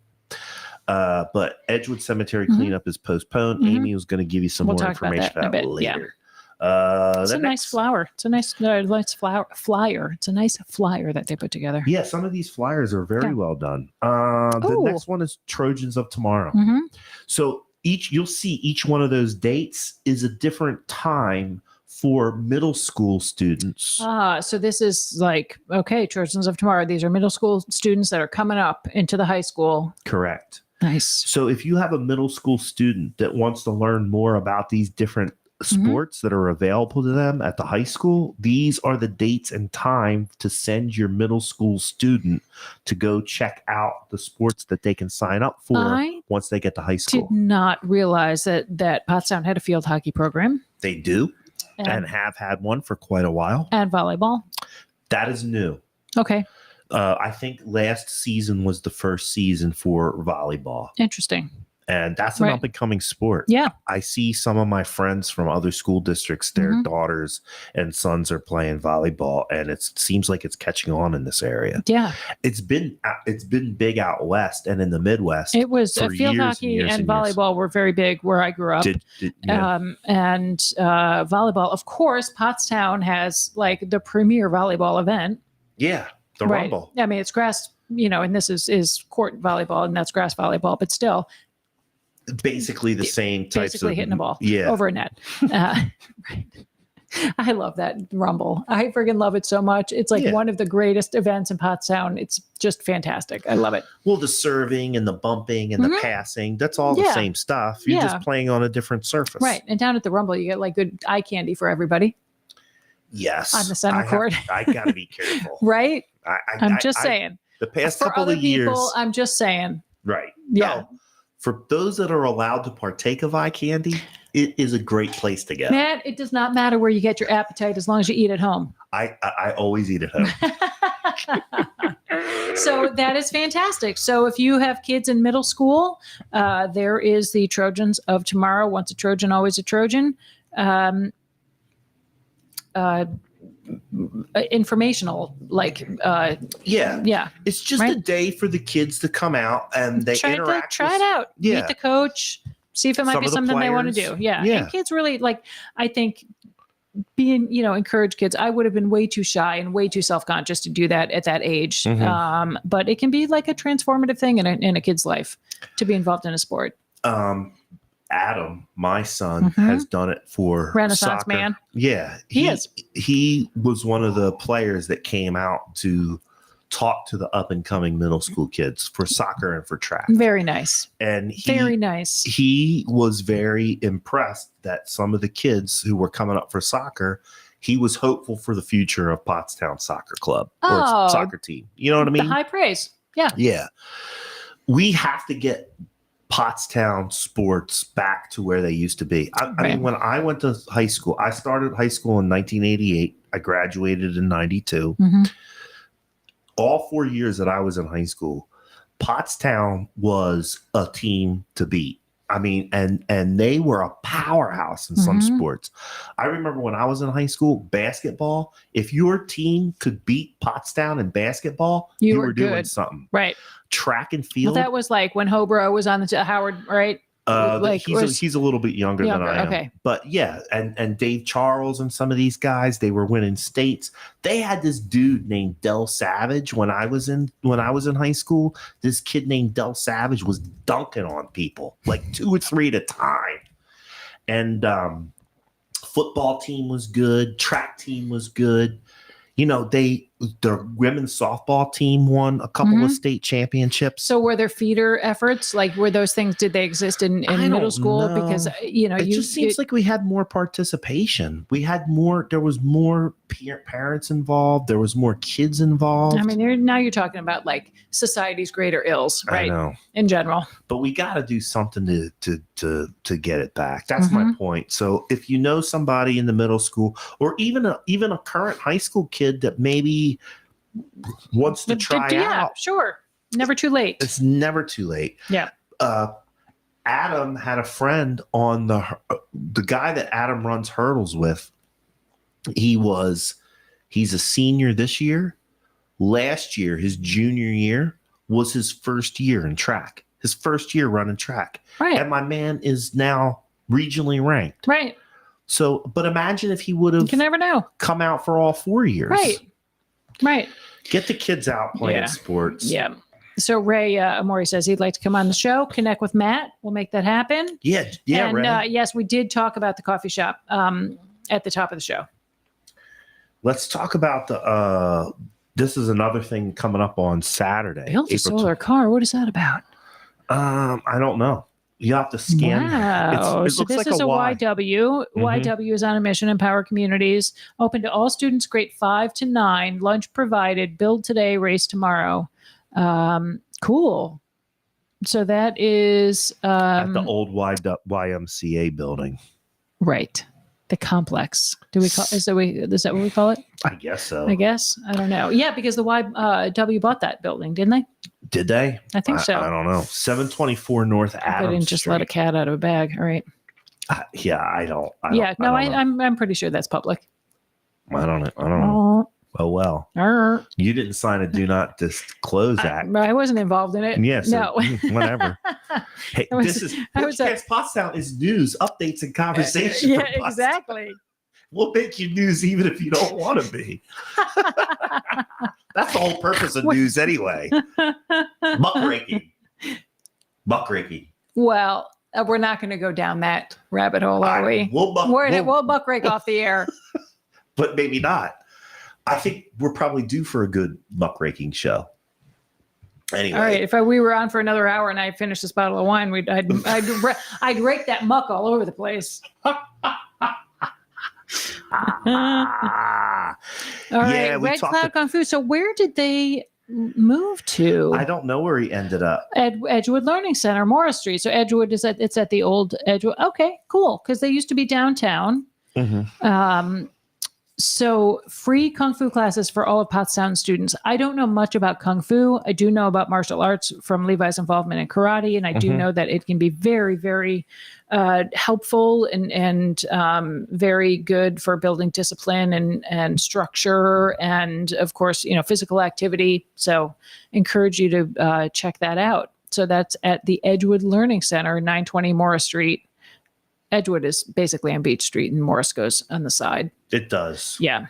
But Edgewood Cemetery cleanup is postponed. Amy was going to give you some more information about that later. It's a nice flower. It's a nice flyer. It's a nice flyer that they put together. Yeah, some of these flyers are very well done. The next one is Trojans of Tomorrow. So you'll see each one of those dates is a different time for middle school students. So this is like, okay, Trojans of Tomorrow. These are middle school students that are coming up into the high school. Correct. Nice. So if you have a middle school student that wants to learn more about these different sports that are available to them at the high school, these are the dates and time to send your middle school student to go check out the sports that they can sign up for once they get to high school. Did not realize that Pottstown had a field hockey program. They do and have had one for quite a while. And volleyball. That is new. Okay. I think last season was the first season for volleyball. Interesting. And that's an up-and-coming sport. Yeah. I see some of my friends from other school districts, their daughters and sons are playing volleyball, and it seems like it's catching on in this area. Yeah. It's been big out west and in the Midwest. It was field hockey and volleyball were very big where I grew up. And volleyball, of course, Pottstown has like the premier volleyball event. Yeah. The Rumble. I mean, it's grass, and this is court volleyball and that's grass volleyball, but still. Basically the same types of hitting a ball over a net. Right. I love that Rumble. I freaking love it so much. It's like one of the greatest events in Pottstown. It's just fantastic. I love it. Well, the serving and the bumping and the passing, that's all the same stuff. You're just playing on a different surface. Right. And down at the Rumble, you get like good eye candy for everybody. Yes. On the center court. I got to be careful. Right? I'm just saying. The past for couple other of years. People, I'm just saying. Right. Yeah. No, for those that are allowed to partake of eye candy, it is a great place to go. Matt, it does not matter where you get your appetite as long as you eat at home. I always eat at home. So that is fantastic. So if you have kids in middle school, there is the Trojans of Tomorrow. Once a Trojan, always a Trojan. Informational, it's just a day for the kids to come out and they try it out, meet the coach, see if it might be something they want to do. And kids really I think being encourage kids. I would have been way too shy and way too self-conscious to do that at that age, but it can be like a transformative thing in a kid's life to be involved in a sport. Adam, my son, has done it for Renaissance soccer. Man. Yeah, he is. He was one of the players that came out to talk to the up and coming middle school kids for soccer and for track. Very nice. And very nice. He was very impressed that some of the kids who were coming up for soccer, he was hopeful for the future of Pottstown Soccer Club or soccer team. You know what I mean? The high praise. Yeah. Yeah. We have to get Pottstown sports back to where they used to be. I mean, when I went to high school, I started high school in 1988. I graduated in 92. All 4 years that I was in high school, Pottstown was a team to beat. I mean, and they were a powerhouse in some sports. I remember when I was in high school, basketball, if your team could beat Pottstown in basketball, you were doing something. Right. Track and field. Well, that was like when Hobro was on the Howard, right? He's a little bit younger than I am. Okay. But yeah, and Dave Charles and some of these guys, they were winning states. They had this dude named Del Savage when I was in high school. This kid named Del Savage was dunking on people like 2 or 3 at a time. And football team was good, track team was good. their women's softball team won a couple of state championships. So were there feeder efforts? Like, were those things, did they exist in middle school? know. Because, It just seems like we had more participation. There was more parents involved. There was more kids involved. I mean, now you're talking about like society's greater ills, right? I know. In general. But we got to do something to get it back. That's my point. So if you know somebody in the middle school, or even a current high school kid that maybe wants to try out, sure, never too late. It's never too late. Yeah. Adam had a friend on the guy that Adam runs hurdles with. He's a senior this year. Last year, his junior year, was his first year in track. His first year running track. Right. And my man is now regionally ranked. Right. So, but imagine if he would have You can never know. come out for all 4 years. Right. Right. Get the kids out playing sports. Yeah. So Ray Amori says he'd like to come on the show, connect with Matt. We'll make that happen. Yeah. Yeah. And Ray. yes, we did talk about the coffee shop at the top of the show. Let's talk about this is another thing coming up on Saturday. Build a solar car. What is that about? I don't know. You have to scan. Wow. It So looks this like is a Y. YW. YW is on a mission to empower communities. Open to all students, grade 5 to 9. Lunch provided. Build today, race tomorrow. Cool. So that is At the old YMCA building. right. The complex. Is that what we call it? I guess so. I guess. I don't know. Yeah, because the YW bought that building, didn't they? Did they? I think so. I don't know. 724 North I Adams didn't just Street. let a cat out of a bag. All right. I don't. I'm pretty sure that's public. I don't know. Oh well. Arr. You didn't sign a Do Not Disclose Act. I wasn't involved in it. Yes. No. Whatever. Hey, Porchcast Pottstown is news, updates, and conversation. Yeah, exactly. We'll make you news even if you don't want to be. That's the whole purpose of news anyway. Muckraking. Well, we're not going to go down that rabbit hole, are we? We'll muckrake off the air. But maybe not. I think we're probably due for a good muckraking show. Anyway. All right. If we were on for another hour and I finished this bottle of wine, I'd rake that muck all over the place. All right. Red Cloud Kung Fu. So where did they move to? I don't know where he ended up. Edgewood Learning Center, Morris Street. So Edgewood it's at the old Edgewood. Okay, cool. Because they used to be downtown. So free Kung Fu classes for all of Pottstown students. I don't know much about Kung Fu. I do know about martial arts from Levi's involvement in karate. And I do know that it can be very, very helpful and very good for building discipline and structure. And of course, physical activity. So encourage you to check that out. So that's at the Edgewood Learning Center, 920 Morris Street. Edgewood is basically on Beach Street and Morris goes on the side. It does. Yeah.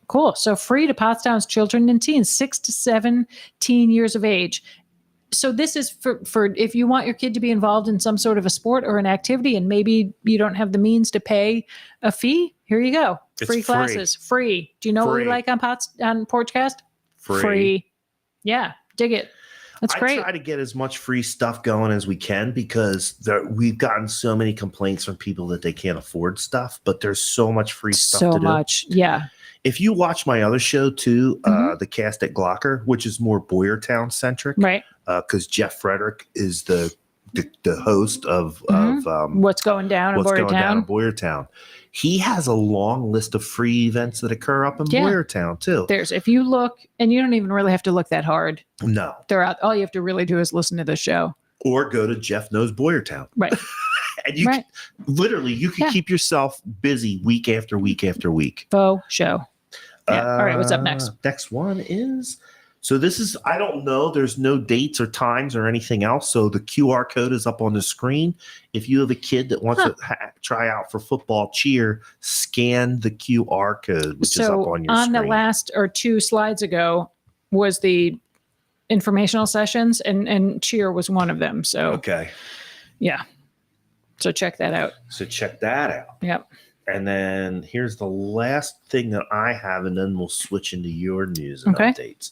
Cool. So free to Pottstown's children and teens, 6 to 17 years of age. So this is for if you want your kid to be involved in some sort of a sport or an activity and maybe you don't have the means to pay a fee, here you go. Free classes. Free. Do you know what we like on Porchcast? Free. Yeah. Dig it. That's great. I try to get as much free stuff going as we can because we've gotten so many complaints from people that they can't afford stuff, but there's so much free stuff to do. So much, yeah. If you watch my other show too, The Cast at Glocker, which is more Boyertown centric, right? Because Jeff Frederick is the host of What's Going Down in Boyertown. He has a long list of free events that occur up in Boyertown too. If you look, and you don't even really have to look that hard. No. They're out. All you have to really do is listen to the show. Or go to Jeff Knows Boyertown. Right. And you can keep yourself busy week after week after week. Faux show. Yeah. All right. What's up next? Next one is, so this is, I don't know. There's no dates or times or anything else. So the QR code is up on the screen. If you have a kid that wants to try out for football cheer, scan the QR code, which is up on your screen. On the last or two slides ago was the informational sessions and cheer was one of them. So, okay. Yeah. So check that out. Yep. And then here's the last thing that I have, and then we'll switch into your news and updates.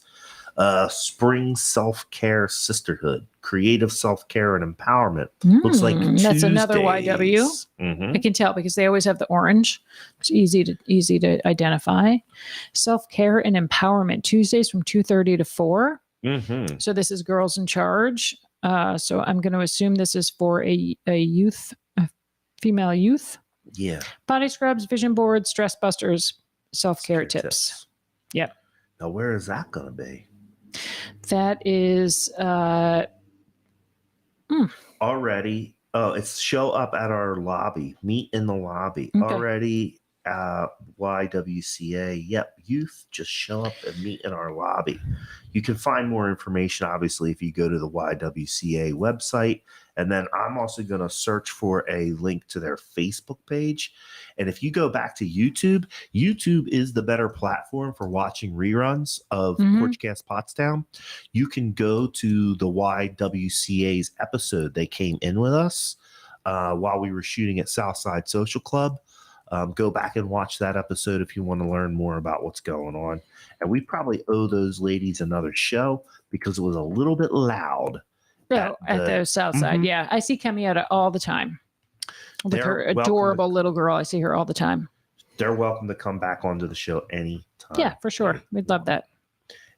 Spring Self-Care Sisterhood, Creative Self-Care and Empowerment. Looks like that's another YW. Mm-hmm. I can tell because they always have the orange. It's easy to identify. Self-Care and Empowerment, Tuesdays from 2:30 to 4. Mm-hmm. So this is Girls in Charge. So I'm going to assume this is for a female youth. Yeah. Body scrubs, vision boards, stress busters, self-care tips. Yep. Now, where is that going to be? That is already. Oh, it's show up at our lobby. Meet in the lobby. Okay. Already. YWCA. Yep. Youth, just show up and meet in our lobby. You can find more information, obviously, if you go to the YWCA website. And then I'm also going to search for a link to their Facebook page. And if you go back to YouTube, YouTube is the better platform for watching reruns of Porchcast Pottstown. You can go to the YWCA's episode. They came in with us while we were shooting at Southside Social Club. Go back and watch that episode if you want to learn more about what's going on. And we probably owe those ladies another show because it was a little bit loud. at the South Side. Yeah. I see Kemietta all the time with her adorable little girl. I see her all the time. They're welcome to come back onto the show anytime. Yeah, for sure. We'd love that.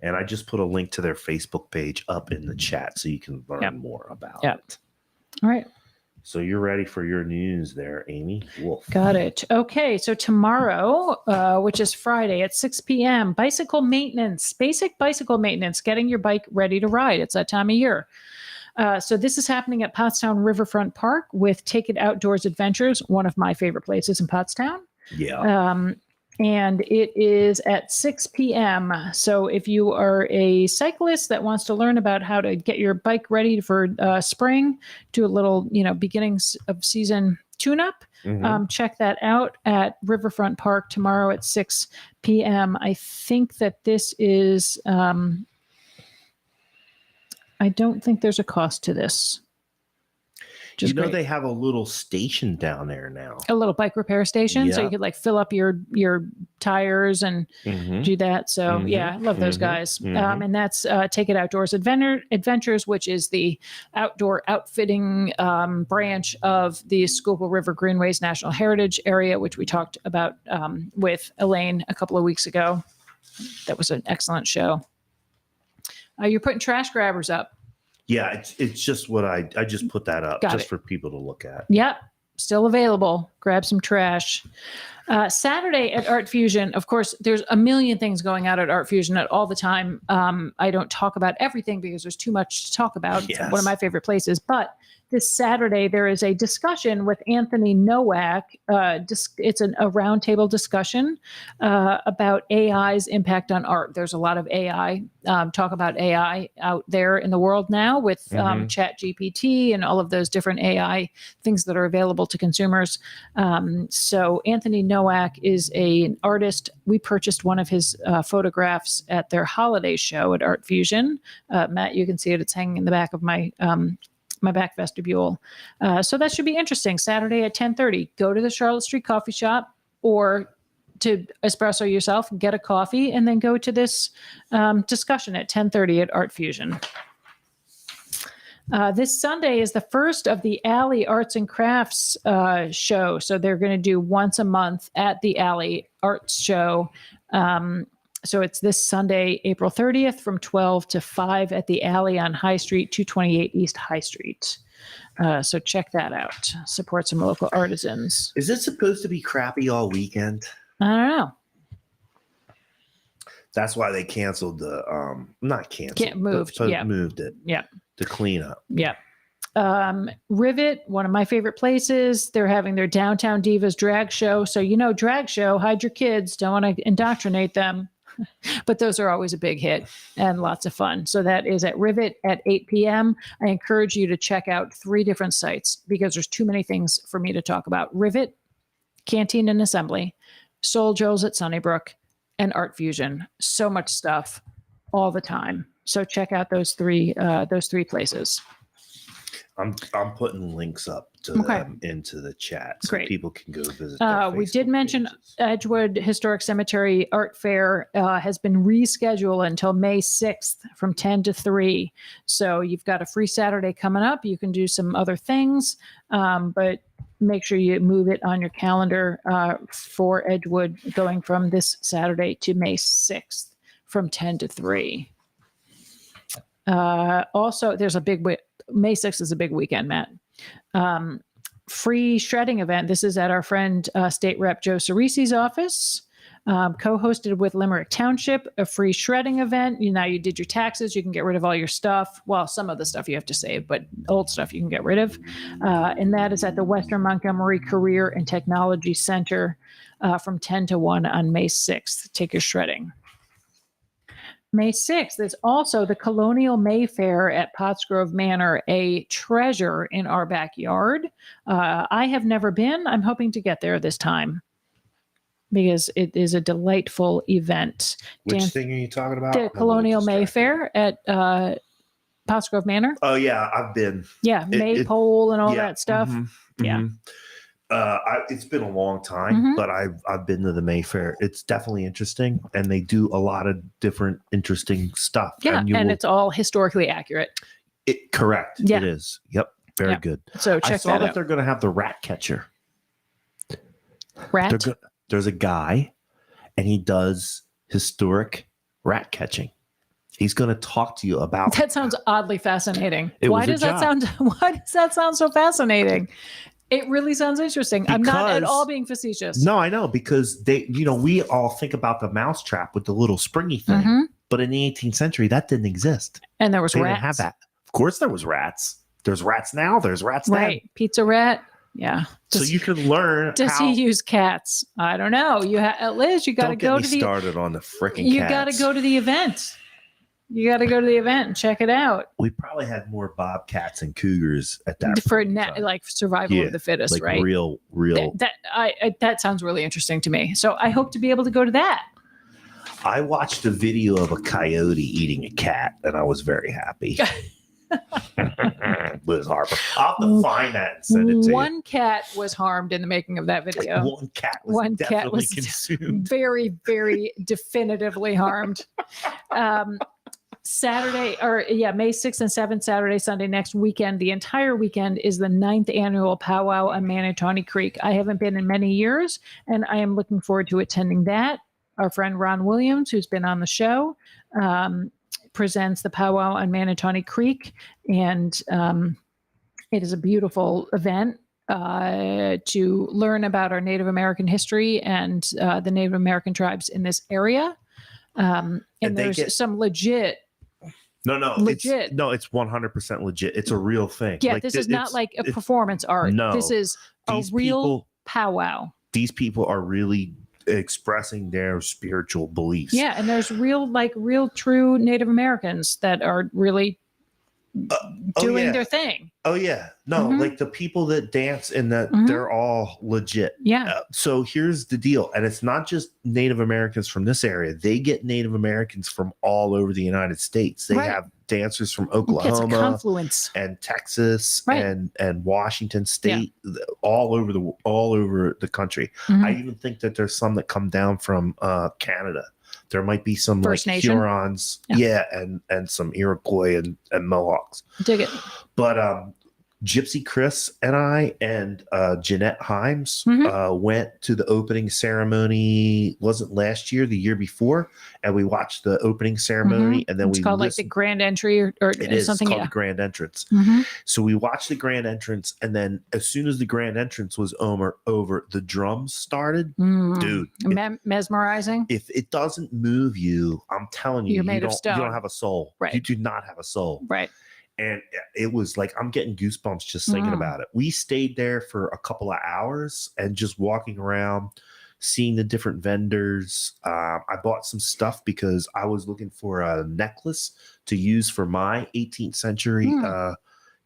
And I just put a link to their Facebook page up in the chat so you can learn more about it. All right. So you're ready for your news there, Amy Wolf. Got it. Okay. So tomorrow, which is Friday at 6 p.m., bicycle maintenance, basic bicycle maintenance, getting your bike ready to ride. It's that time of year. So this is happening at Pottstown Riverfront Park with Take It Outdoors Adventures, one of my favorite places in Pottstown. Yeah. And it is at 6 p.m. So if you are a cyclist that wants to learn about how to get your bike ready for spring, do a little, beginnings of season tune-up, check that out at Riverfront Park tomorrow at 6 p.m. I think that this is, I don't think there's a cost to this. They have a little station down there now. A little bike repair station. So you could fill up your tires and do that. So I love those guys. And that's Take It Outdoors Adventures, which is the outdoor outfitting branch of the Schuylkill River Greenways National Heritage Area, which we talked about with Elaine a couple of weeks ago. That was an excellent show. You're putting trash grabbers up. Yeah, it's just what I just put that up for people to look at. Yep, still available. Grab some trash. Saturday at Art Fusion, of course, there's a million things going on at Art Fusion at all the time. I don't talk about everything because there's too much to talk about. It's one of my favorite places. But this Saturday, there is a discussion with Anthony Nowak. It's a roundtable discussion about AI's impact on art. There's a lot of AI, talk about AI out there in the world now with ChatGPT and all of those different AI things that are available to consumers. So Anthony Nowak is an artist. We purchased one of his photographs at their holiday show at Art Fusion. Matt, you can see it. It's hanging in the back of my back vestibule. So that should be interesting. Saturday at 10:30, go to the Charlotte Street Coffee Shop or to Espresso yourself, get a coffee, and then go to this discussion at 10:30 at Art Fusion. This Sunday is the first of the Alley Arts and Crafts show. So they're going to do once a month at the Alley Arts Show. So it's this Sunday, April 30th from 12 to 5 at the Alley on High Street, 228 East High Street. So check that out. Support some local artisans. Is it supposed to be crappy all weekend? I don't know. That's why they canceled the, not canceled. Moved it. Yeah. To clean up. Yeah. Rivet, one of my favorite places. They're having their Downtown Divas drag show. So, drag show, hide your kids. Don't want to indoctrinate them. But those are always a big hit and lots of fun. So that is at Rivet at 8 p.m. I encourage you to check out 3 different sites because there's too many things for me to talk about. Rivet, Canteen and Assembly, Soul Joe's at Sunnybrook, and Art Fusion. So much stuff all the time. So check out those three places. I'm putting links up to them into the chat so people can go visit their we did Facebook mention pages. Edgewood Historic Cemetery Art Fair has been rescheduled until May 6th from 10 to 3. So you've got a free Saturday coming up. You can do some other things, but make sure you move it on your calendar for Edgewood going from this Saturday to May 6th from 10 to 3. Also, there's a big May 6th is a big weekend, Matt. Free shredding event. This is at our friend State Rep Joe Cerisi's office. Co-hosted with Limerick Township, a free shredding event. Now you did your taxes, you can get rid of all your stuff. Well, some of the stuff you have to save, but old stuff you can get rid of. And that is at the Western Montgomery Career and Technology Center from 10 to 1 on May 6th. Take your shredding. May 6th, there's also the Colonial Mayfair at Pottsgrove Manor, a treasure in our backyard. I have never been. I'm hoping to get there this time because it is a delightful event. Which thing are you talking about? The Colonial Mayfair at Pottsgrove Manor. Oh, yeah, I've been. Yeah, Maypole and all that stuff. Mm-hmm, yeah. Mm-hmm. It's been a long time, but I've been to the Mayfair. It's definitely interesting, and they do a lot of different interesting stuff. Yeah, and it's all historically accurate. Correct. Yeah. It is. Yep. Very good. So check I saw that out. they're going to have the rat catcher. Rat? There's a guy, and he does historic rat catching. He's going to talk to you about that. Sounds oddly fascinating. Why does that sound so fascinating? It really sounds interesting. I'm not at all being facetious. No, I know, because we all think about the mousetrap with the little springy thing, but in the 18th century, that didn't exist. And there was they rats. Didn't have that. Of course, there was rats. There's rats now. There's rats then. Right, pizza rat. Yeah. So you can learn. Does he use cats? I don't know. Liz, you got to go to the. Started on the freaking. You got to go to the event. You got to go to the event and check it out. We probably had more bobcats and cougars at that for like survival of the fittest, like right? Real. That sounds really interesting to me. So I hope to be able to go to that. I watched a video of a coyote eating a cat, and I was very happy. Liz Harper. I'll have to find that and send it to you. One cat was harmed in the making of that video. One cat was consumed. Very, very definitively harmed. May 6th and 7th, Saturday, Sunday, next weekend. The entire weekend is the 9th annual powwow on Manatawny Creek. I haven't been in many years, and I am looking forward to attending that. Our friend Ron Williams, who's been on the show, presents the powwow on Manatawny Creek, and it is a beautiful event to learn about our Native American history and the Native American tribes in this area. And there's some legit. No, legit. It's 100% legit. It's a real thing. Yeah, this is not like a performance art. No, this is a real powwow. These people are really expressing their spiritual beliefs. Yeah, and there's real true Native Americans that are really doing their thing. Oh yeah. No, like the people that dance and that they're all legit. Yeah. So here's the deal. And it's not just Native Americans from this area. They get Native Americans from all over the United States. They have dancers from Oklahoma and Texas and Washington State, all over the country. I even think that there's some that come down from Canada. There might be some First like Nation? Hurons, and some Iroquois and Mohawks. Dig it. But Gypsy Chris and I and Jeanette Himes went to the opening ceremony. Wasn't last year, the year before, and we watched the opening ceremony, and then it's called like the grand entry or it is something. Called the grand entrance. So we watched the grand entrance, and then as soon as the grand entrance was over, the drums started. Dude, mesmerizing. If it doesn't move you, I'm telling you, you don't have a soul. Right. You do not have a soul. Right. And it was like, I'm getting goosebumps just thinking about it. We stayed there for a couple of hours and just walking around, seeing the different vendors. I bought some stuff because I was looking for a necklace to use for my 18th century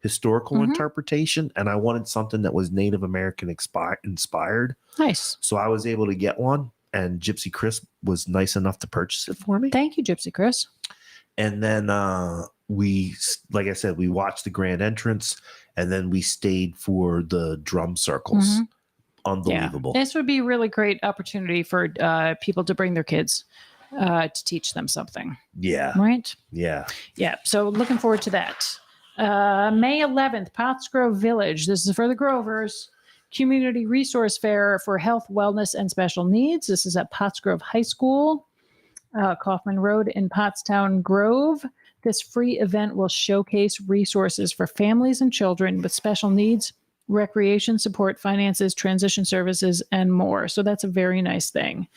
historical interpretation. And I wanted something that was Native American inspired. Nice. So I was able to get one. And Gypsy Chris was nice enough to purchase it for me. Thank you, Gypsy Chris. And then like I said, we watched the grand entrance, and then we stayed for the drum circles. Mhm. Unbelievable. Yeah. This would be a really great opportunity for people to bring their kids to teach them something. Yeah. Right? Yeah. Yeah. So looking forward to that. May 11th, Pottsgrove Village. This is for the Grovers. Community Resource Fair for Health, Wellness, and Special Needs. This is at Pottsgrove High School, Kaufman Road in Pottstown Grove. This free event will showcase resources for families and children with special needs, recreation support, finances, transition services, and more. So that's a very nice thing.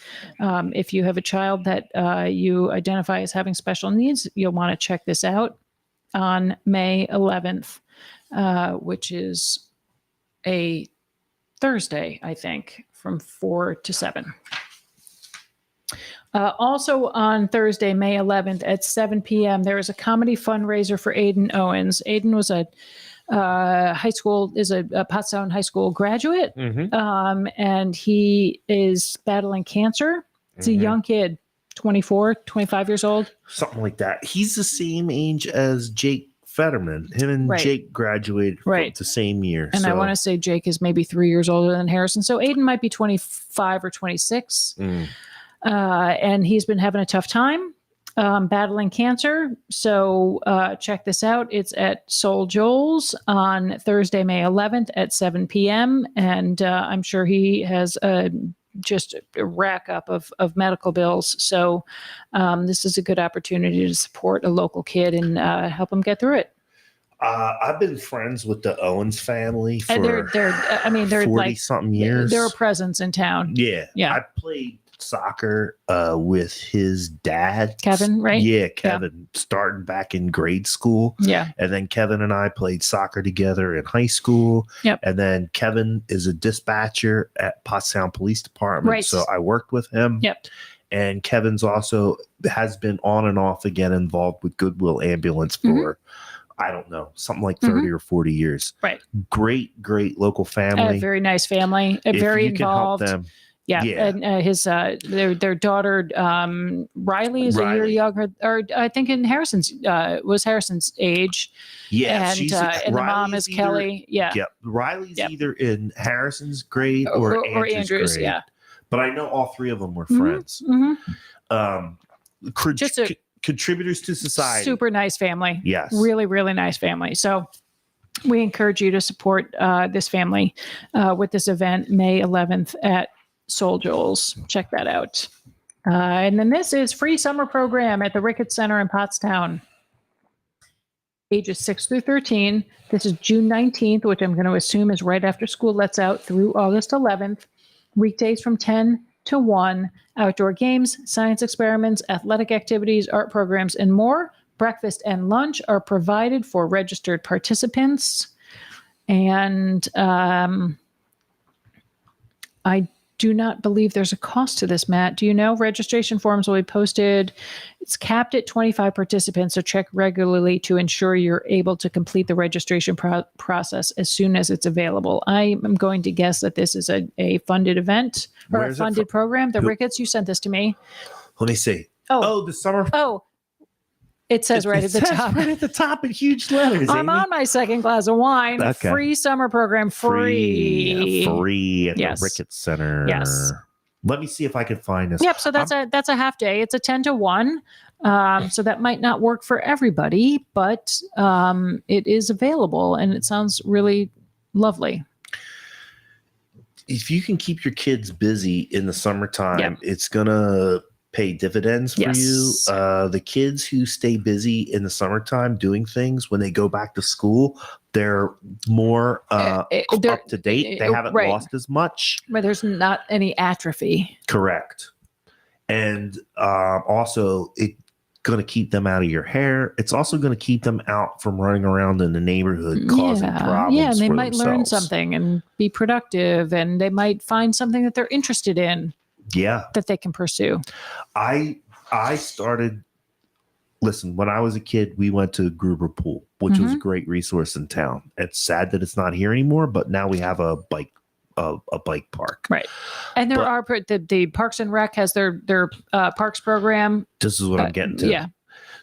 If you have a child that you identify as having special needs, you'll want to check this out on May 11th, which is a Thursday, I think, from 4 to 7. Also on Thursday, May 11th at 7 p.m., there is a comedy fundraiser for Aiden Owens. Aiden was a Pottstown High School graduate, and he is battling cancer. He's a young kid, 24, 25 years old. Something like that. He's the same age as Jake Fetterman. Him and Jake graduated from the same year. And I want to say Jake is maybe 3 years older than Harrison. So Aiden might be 25 or 26. And he's been having a tough time battling cancer. So check this out. It's at Soul Joel's on Thursday, May 11th at 7 p.m. And I'm sure he has just a rack up of medical bills. So this is a good opportunity to support a local kid and help him get through it. I've been friends with the Owens family for they're 40 like something years. They're a presence in town. Yeah. I played soccer with his dad, Kevin, right? Yeah, Kevin, starting back in grade school. Yeah. And then Kevin and I played soccer together in high school. Yep. And then Kevin is a dispatcher at Pottstown Police Department. Right. So I worked with him. Yep. And Kevin's also has been on and off again involved with Goodwill Ambulance for I don't know, something like 30 or 40 years. Right. Great local family. A very nice family. Very involved. Can help them. Yeah. And his their daughter Riley is a year younger, or I think in Harrison's was Harrison's age. Yeah. And the mom is Kelly. Yeah. Riley's either in Harrison's grade or Andrew's grade. Yeah. But I know all three of them were friends. Just contributors to society. Super nice family. Yes. Really, really nice family. So we encourage you to support this family with this event, May 11th at Soul Joel's. Check that out. And then this is free summer program at the Ricketts Center in Pottstown. Ages 6 through 13. This is June 19th, which I'm going to assume is right after school lets out, through August 11th. Weekdays from 10 to 1. Outdoor games, science experiments, athletic activities, art programs, and more. Breakfast and lunch are provided for registered participants. And I do not believe there's a cost to this, Matt. Do you know? Registration forms will be posted. It's capped at 25 participants, so check regularly to ensure you're able to complete the registration process as soon as it's available. I am going to guess that this is a funded event or a funded program. The Ricketts, you sent this to me. Let me see. The summer. It says right at the top. Right at the top in huge letters. I'm on my second glass of wine. Okay. Free summer program. Free at the Ricketts Center. Yes. Let me see if I can find this. Yep. So that's a half day. It's a 10 to 1. So that might not work for everybody, but it is available and it sounds really lovely. If you can keep your kids busy in the summertime, it's gonna pay dividends for you. The kids who stay busy in the summertime doing things, when they go back to school, they're more up to date. They haven't lost as much. But there's not any atrophy. Correct. And also it's going to keep them out of your hair. It's also going to keep them out from running around in the neighborhood causing problems. Yeah, and they might themselves. learn something and be productive, and they might find something that they're interested in. Yeah. That they can pursue. I started, listen, when I was a kid, we went to Gruber Pool, which was a great resource in town. It's sad that it's not here anymore, but now we have a bike park. Right. And there are the Parks and Rec has their parks program. This is what I'm getting to. Yeah.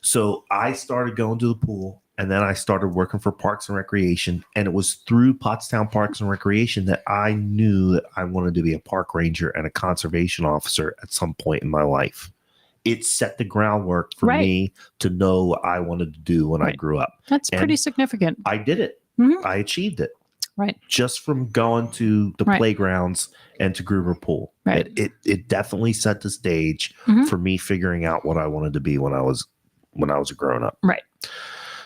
So I started going to the pool, and then I started working for Parks and Recreation. And it was through Pottstown Parks and Recreation that I knew that I wanted to be a park ranger and a conservation officer at some point in my life. It set the groundwork for me to know what I wanted to do when I grew up. That's pretty significant. I did it. I achieved it. Right. Just from going to the playgrounds and to Gruber Pool. Right. It definitely set the stage for me figuring out what I wanted to be when I was a grown up. Right.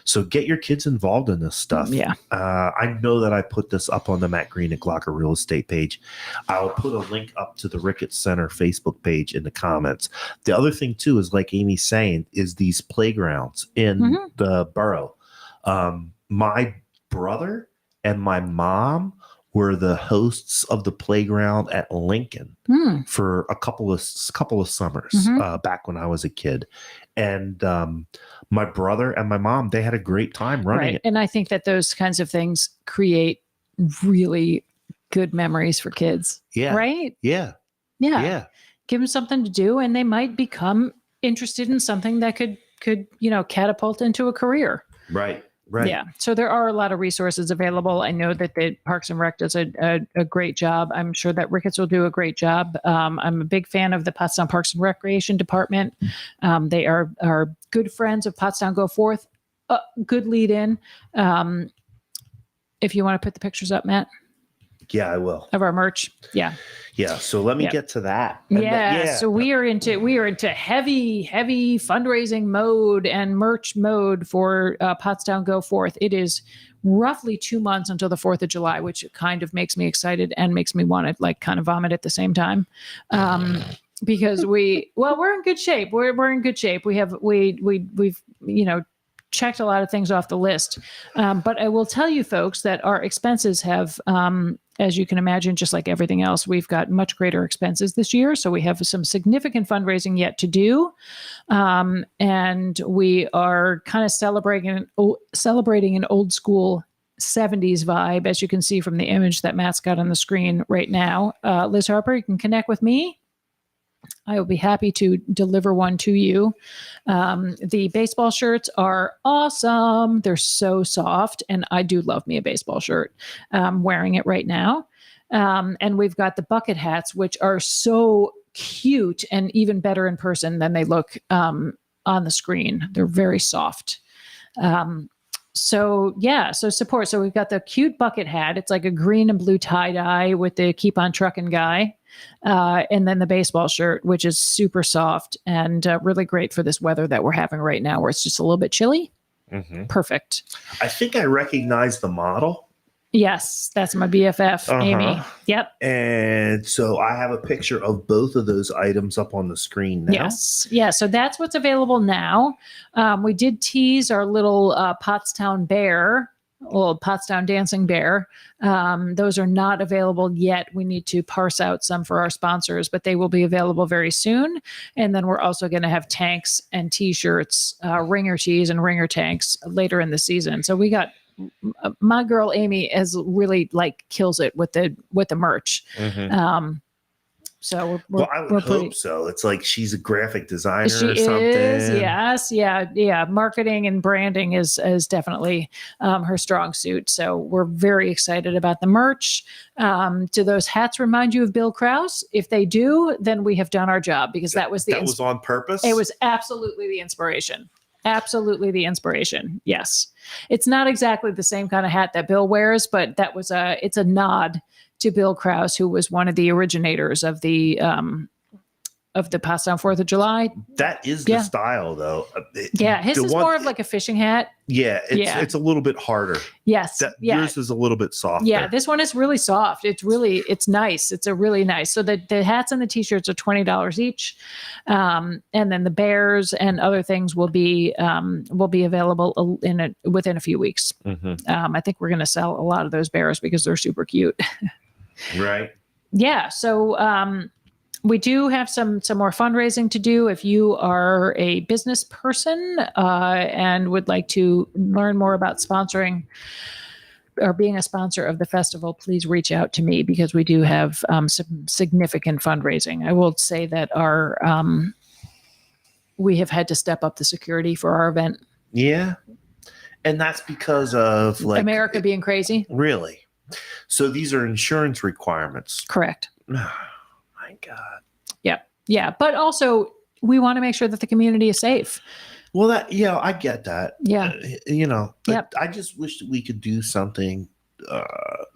So get your kids involved in this stuff. Yeah. I know that I put this up on the Matt Green and Glocker Real Estate page. I'll put a link up to the Ricketts Center Facebook page in the comments. The other thing too is, like Amy's saying, is these playgrounds in the borough. My brother and my mom were the hosts of the playground at Lincoln for a couple of summers back when I was a kid. And my brother and my mom, they had a great time running it. And I think that those kinds of things create really good memories for kids. Yeah. Right? Yeah. Yeah. Give them something to do, and they might become interested in something that could catapult into a career. Right. Right. Yeah. So there are a lot of resources available. I know that the Parks and Rec does a great job. I'm sure that Ricketts will do a great job. I'm a big fan of the Pottstown Parks and Recreation Department. They are good friends of Pottstown Go Forth. Good lead in. If you want to put the pictures up, Matt. Yeah, I will. Of our merch. Yeah. Yeah. So let me get to that. So we are into heavy fundraising mode and merch mode for Pottstown Go Forth. It is roughly 2 months until the 4th of July, which kind of makes me excited and makes me want to kind of vomit at the same time. Because we're in good shape. We're in good shape. We've checked a lot of things off the list. But I will tell you folks that our expenses have, as you can imagine, just like everything else, we've got much greater expenses this year. So we have some significant fundraising yet to do. And we are kind of celebrating an old school 70s vibe, as you can see from the image that Matt's got on the screen right now. Liz Harper, you can connect with me. I will be happy to deliver one to you. The baseball shirts are awesome. They're so soft, and I do love me a baseball shirt. I'm wearing it right now. And we've got the bucket hats, which are so cute and even better in person than they look on the screen. They're very soft. So support. So we've got the cute bucket hat. It's like a green and blue tie-dye with the Keep on Truckin' guy. And then the baseball shirt, which is super soft and really great for this weather that we're having right now, where it's just a little bit chilly. Perfect. I think I recognize the model. Yes, that's my BFF, Amy. Yep. And so I have a picture of both of those items up on the screen now. Yes. Yeah. So that's what's available now. We did tease our little Pottstown bear, little Pottstown dancing bear. Those are not available yet. We need to parse out some for our sponsors, but they will be available very soon. And then we're also going to have tanks and t-shirts, ringer tees and ringer tanks later in the season. So we got my girl Amy has really kills it with the merch. So I would hope so. It's like she's a graphic designer or something. Yes. Yeah. Marketing and branding is definitely her strong suit. So we're very excited about the merch. Do those hats remind you of Bill Krause? If they do, then we have done our job, because that was was on purpose. It was absolutely the inspiration. Absolutely the inspiration. Yes. It's not exactly the same kind of hat that Bill wears, but it's a nod to Bill Krause, who was one of the originators of the Pottstown 4th of July. That is the style, though. His is more of like a fishing hat. Yeah, it's a little bit harder. Yes. Yours is a little bit softer. Yeah, this one is really soft. It's nice. It's a really nice. So the hats and the t-shirts are $20 each. And then the bears and other things will be available within a few weeks. I think we're going to sell a lot of those bears because they're super cute. Right. Yeah. So, we do have some more fundraising to do. If you are a business person and would like to learn more about sponsoring or being a sponsor of the festival, please reach out to me, because we do have some significant fundraising. I will say that our we have had to step up the security for our event. Yeah. And that's because of like America being crazy. Really? So these are insurance requirements. Correct. My God. Yeah. Yeah. But also we want to make sure that the community is safe. Well, I get that. Yeah. But I just wish that we could do something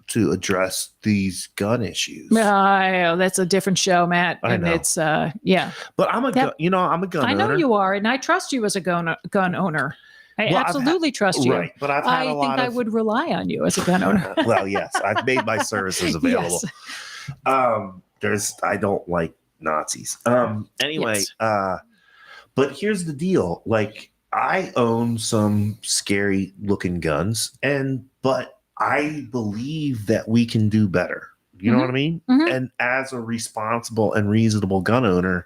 to address these gun issues. That's a different show, Matt. I know. It's yeah. But I'm a gun owner. I know you are, and I trust you as a gun owner. I absolutely trust you. Right, but I've had a lot I would rely on you as a gun owner. Well, yes, I've made my services available. Yes. I don't like Nazis. Anyway, Yes. but here's the deal. Like, I own some scary looking guns, but I believe that we can do better. You know what I mean? Mm-hmm. And as a responsible and reasonable gun owner,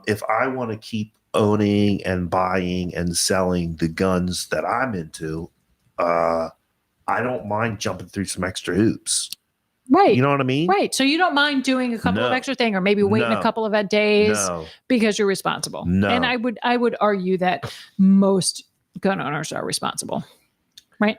if I want to keep owning and buying and selling the guns that I'm into, I don't mind jumping through some extra hoops. Right. You know what I mean? Right. So you don't mind doing a couple of extra things, or maybe waiting a couple of days because you're responsible. No. And I would argue that most gun owners are responsible. Right.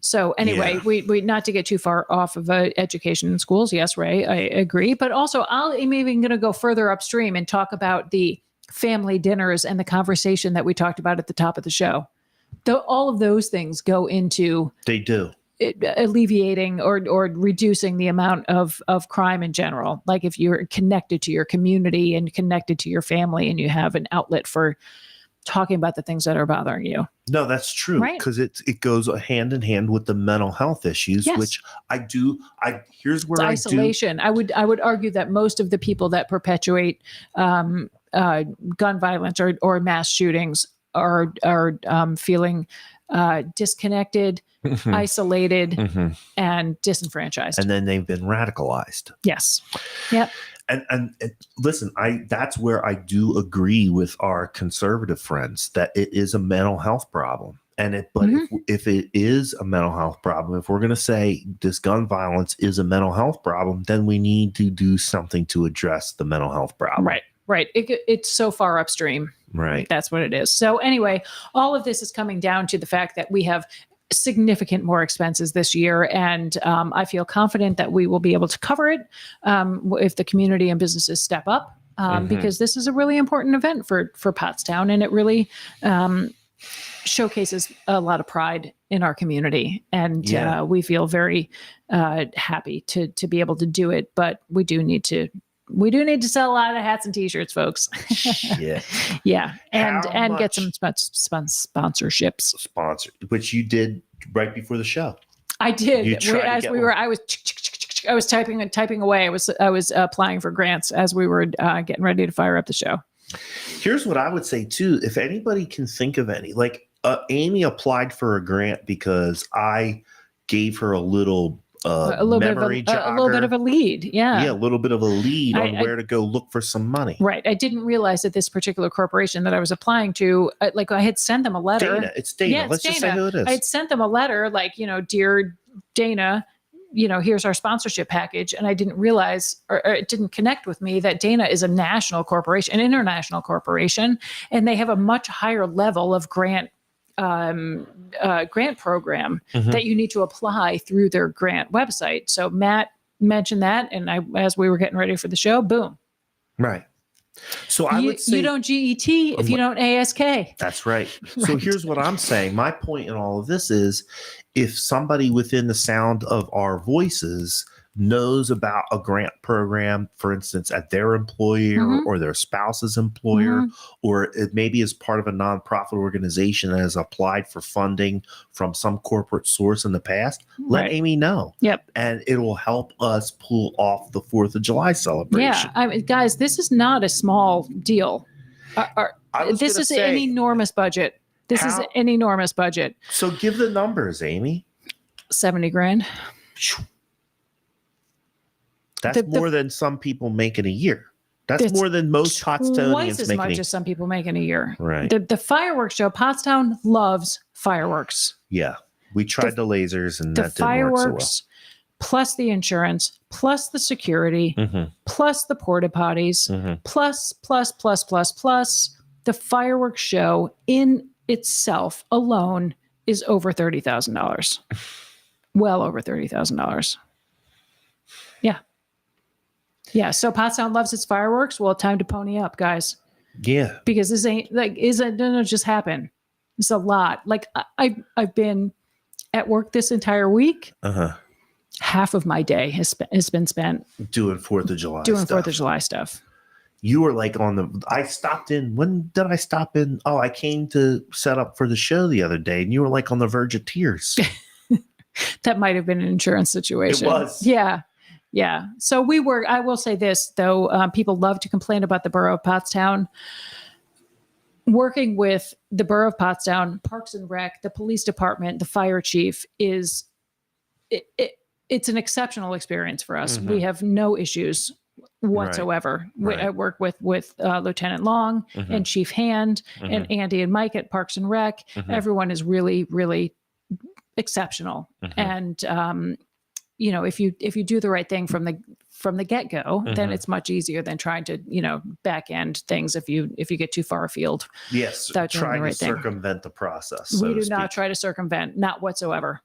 So anyway, we not to get too far off of education in schools. Yes, Ray, I agree. But also I'm even going to go further upstream and talk about the family dinners and the conversation that we talked about at the top of the show. All of those things go into alleviating or reducing the amount of crime in general. Like if you're connected to your community and connected to your family and you have an outlet for talking about the things that are bothering you. No, that's true. Because it goes hand in hand with the mental health issues, which here's where it's isolation. I would argue that most of the people that perpetuate gun violence or mass shootings are feeling disconnected, isolated, and disenfranchised. And then they've been radicalized. Yes. Yep. And listen, that's where I do agree with our conservative friends that it is a mental health problem. And if it is a mental health problem, if we're going to say this gun violence is a mental health problem, then we need to do something to address the mental health problem. Right. It's so far upstream. Right. That's what it is. So anyway, all of this is coming down to the fact that we have significant more expenses this year. And I feel confident that we will be able to cover it if the community and businesses step up, because this is a really important event for Pottstown, and it really showcases a lot of pride in our community. And we feel very happy to be able to do it, but we do need to sell a lot of hats and t-shirts, folks. Yeah. And get some sponsorships. Which you did right before the show. I did. I was typing away. I was applying for grants as we were getting ready to fire up the show. Here's what I would say too. If anybody can think of any, like Amy applied for a grant because I gave her a little memory jogger. A little bit of a lead. Yeah, a little bit of a lead on where to go look for some money. Right. I didn't realize that this particular corporation that I was applying to, I had sent them a letter. It's Dana. Yeah, Let's just say who it is. I had sent them a letter like, dear Dana, here's our sponsorship package. And I didn't realize, or it didn't connect with me, that Dana is a national corporation, an international corporation, and they have a much higher level of grant program that you need to apply through their grant website. So Matt mentioned that, and as we were getting ready for the show, boom. Right. So I would say you don't GET if you don't ASK. That's right. So here's what I'm saying. My point in all of this is, if somebody within the sound of our voices knows about a grant program, for instance, at their employer or their spouse's employer, or it maybe as part of a nonprofit organization that has applied for funding from some corporate source in the past, let Amy know. Yep. And it will help us pull off the 4th of July celebration. Yeah. Guys, this is not a small deal. This is an enormous budget. This is an enormous budget. So give the numbers, Amy. $70,000. That's more than some people make in a year. That's more than most Pottstownians twice as much as some people make in a year. Right. The fireworks show, Pottstown loves fireworks. Yeah. We tried the lasers and that didn't work so well. The fireworks plus the insurance, plus the security, plus the porta potties, plus the fireworks show in itself alone is over $30,000. Well over $30,000. Yeah. Yeah. So Pottstown loves its fireworks. Well, time to pony up, guys. Yeah. Because this ain't like, doesn't just happen. It's a lot. Like I've been at work this entire week. Half of my day has been spent doing 4th of July doing stuff. 4th of July stuff. You were like I stopped in. When did I stop in? Oh, I came to set up for the show the other day, and you were like on the verge of tears. That might have been an insurance situation. It was. Yeah. Yeah. So I will say this, though, people love to complain about the borough of Pottstown. Working with the borough of Pottstown, Parks and Rec, the police department, the fire chief it's an exceptional experience for us. We have no issues whatsoever. Right. I work with Lieutenant Long and Chief Hand and Andy and Mike at Parks and Rec. Everyone is really, really exceptional. And, if you do the right thing from the get-go, then it's much easier than trying to, back end things if you get too far afield. Yes. Trying to circumvent the process. We do not try to circumvent, not whatsoever.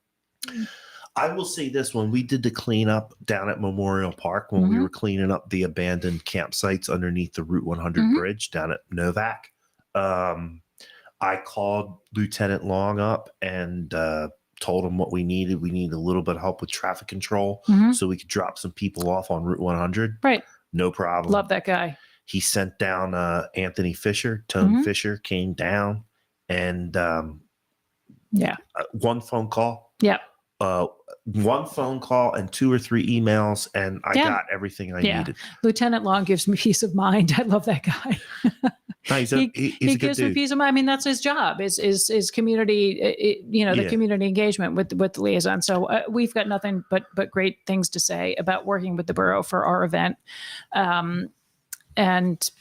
I will say this: when we did the cleanup down at Memorial Park, when we were cleaning up the abandoned campsites underneath the Route 100 bridge down at Novak, I called Lieutenant Long up and told him what we needed. We needed a little bit of help with traffic control so we could drop some people off on Route 100. Right. No problem. Love that guy. He sent down Anthony Fisher. Tone Fisher came down and one phone call. Yeah. One phone call and 2 or 3 emails, and I got everything I needed. Lieutenant Long gives me peace of mind. I love that guy. No, he's he a good gives dude. me peace of mind. I mean, that's his job is community, the community engagement with the liaison. So we've got nothing but great things to say about working with the borough for our event. And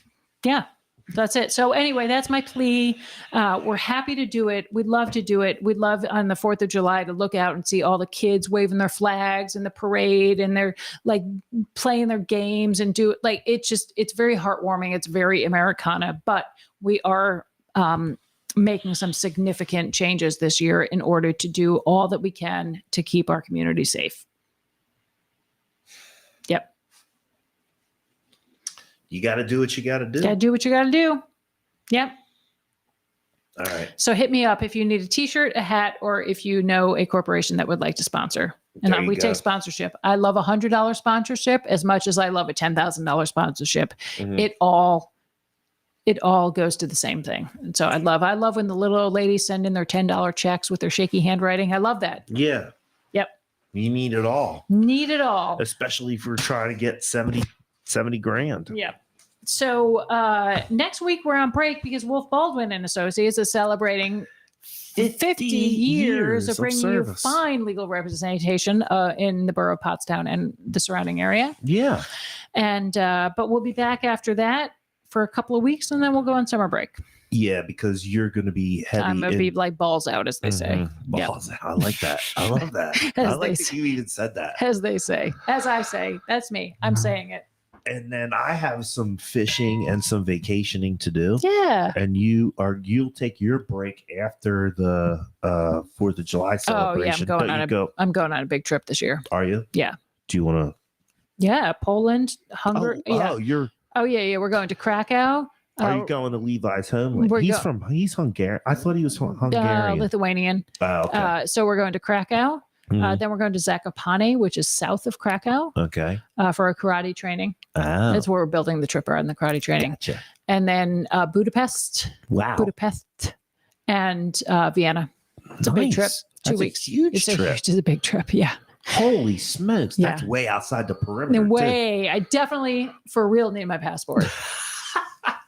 yeah, that's it. So anyway, that's my plea. We're happy to do it. We'd love to do it. We'd love on the 4th of July to look out and see all the kids waving their flags in the parade and they're like playing their games and do it. Like, it's very heartwarming. It's very Americana, but we are making some significant changes this year in order to do all that we can to keep our community safe. Yep. You got to do what you got to do. Got to do what you got to do. Yep. All right. So hit me up if you need a t-shirt, a hat, or if you know a corporation that would like to sponsor. And we take sponsorship. I love $100 sponsorship as much as I love a $10,000 sponsorship. It all goes to the same thing. And so I love when the little old ladies send in their $10 checks with their shaky handwriting. I love that. Yeah. Yep. You need it all. Need it all. Especially if we're trying to get 70 grand. Yeah. So next week we're on break because Wolf Baldwin and Associates is celebrating 50 years of bringing you fine legal representation in the borough of Pottstown and the surrounding area. Yeah. And but we'll be back after that for a couple of weeks, and then we'll go on summer break. Yeah, because you're going to be heavy. I'm going to be like balls out, as they say. Balls out. I like that. I love that. I like that you even said that. As they say. As I say. That's me. I'm saying it. And then I have some fishing and some vacationing to do. Yeah. And you'll take your break after the 4th of July celebration. Oh yeah, I'm going on a big trip this year. Are you? Yeah. Do you want to? Yeah, Poland, Hungary. Oh, yeah. We're going to Krakow. Are you going to Levi's homeland? He's Hungarian. I thought he was Hungarian. Lithuanian. Oh, okay. So we're going to Krakow. Then we're going to Zakopane, which is south of Krakow. Okay. For a karate training. Oh. That's where we're building the trip around the karate training. Gotcha. And then Budapest. Wow. Budapest and Vienna. It's a big trip. 2 weeks. A huge trip. It's a big trip. Yeah. Holy smokes. That's way outside the perimeter. I definitely, for real, need my passport.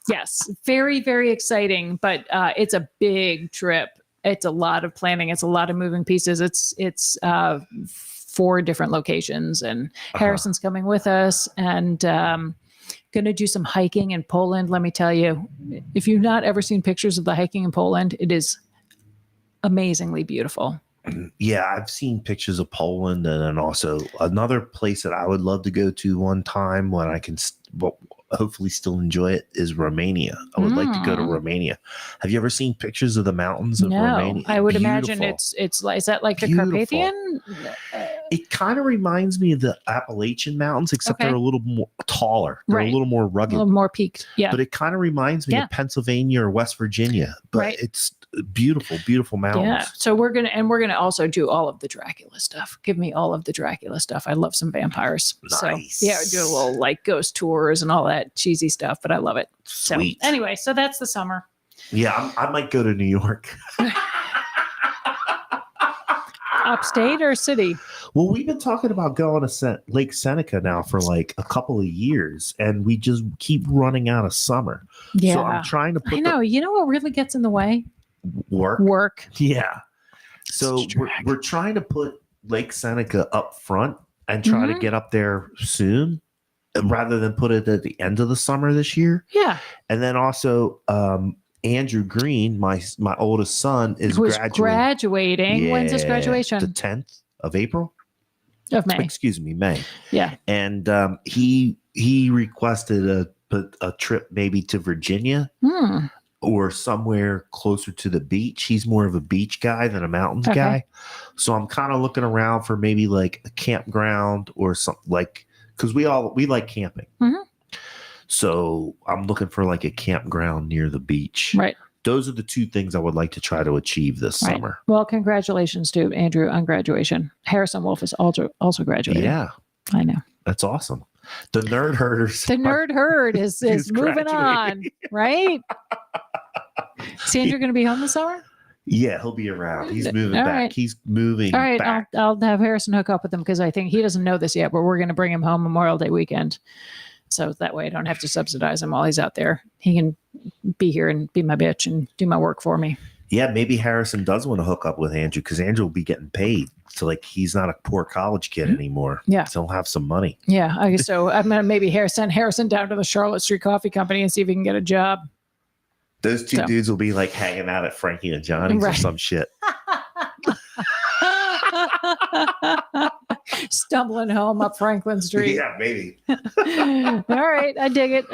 Yes. Very, very exciting. But it's a big trip. It's a lot of planning. It's a lot of moving pieces. It's 4 different locations, and Harrison's coming with us, and going to do some hiking in Poland. Let me tell you, if you've not ever seen pictures of the hiking in Poland, it is amazingly beautiful. Yeah, I've seen pictures of Poland, and then also another place that I would love to go to one time when I can hopefully still enjoy it is Romania. I would like to go to Romania. Have you ever seen pictures of the mountains of Romania? I would imagine it's like, is that like the Carpathian? It kind of reminds me of the Appalachian Mountains, except they're a little more taller. They're a little more rugged. A little more peaked. Yeah. But it kind of reminds me of Pennsylvania or West Virginia. But it's beautiful, beautiful mountains. Yeah. So we're gonna also do all of the Dracula stuff. Give me all of the Dracula stuff. I love some vampires. Nice. So yeah, do a little like ghost tours and all that cheesy stuff, but I love it. Sweet. So anyway, so that's the summer. Yeah, I might go to New York. Upstate or city? Well, we've been talking about going to Lake Seneca now for like a couple of years, and we just keep running out of summer. Yeah. So I'm trying to put you know what really gets in the way? Work. Yeah. So we're trying to put Lake Seneca up front and try to get up there soon, rather than put it at the end of the summer this year. Yeah. And then also Andrew Green, my oldest son, is graduating. Yeah, when's his graduation? The 10th of April. Of May. Excuse me, May. Yeah. And he requested a trip maybe to Virginia or somewhere closer to the beach. He's more of a beach guy than a mountains guy. So I'm kind of looking around for maybe like a campground or something, like, because we like camping. Mm-hmm. So I'm looking for like a campground near the beach. Right. Those are the two things I would like to try to achieve this summer. Well, congratulations to Andrew on graduation. Harrison Wolf is also graduating. Yeah. I know. That's awesome. The nerd herders. The nerd herd is moving on, right? Is Andrew going to be home this summer? Yeah, he'll be around. He's moving back. Right. He's moving back. I'll have Harrison hook up with him because I think he doesn't know this yet, but we're going to bring him home Memorial Day weekend. So that way I don't have to subsidize him while he's out there. He can be here and be my bitch and do my work for me. Yeah, maybe Harrison does want to hook up with Andrew because Andrew will be getting paid. So like he's not a poor college kid anymore. Yeah. So he'll have some money. Yeah. So I'm going to maybe send Harrison down to the Charlotte Street Coffee Company and see if he can get a job. Those two dudes will be like hanging out at Frankie and Johnny's or some shit. Stumbling home up Franklin Street. Yeah, maybe. All right. I dig it.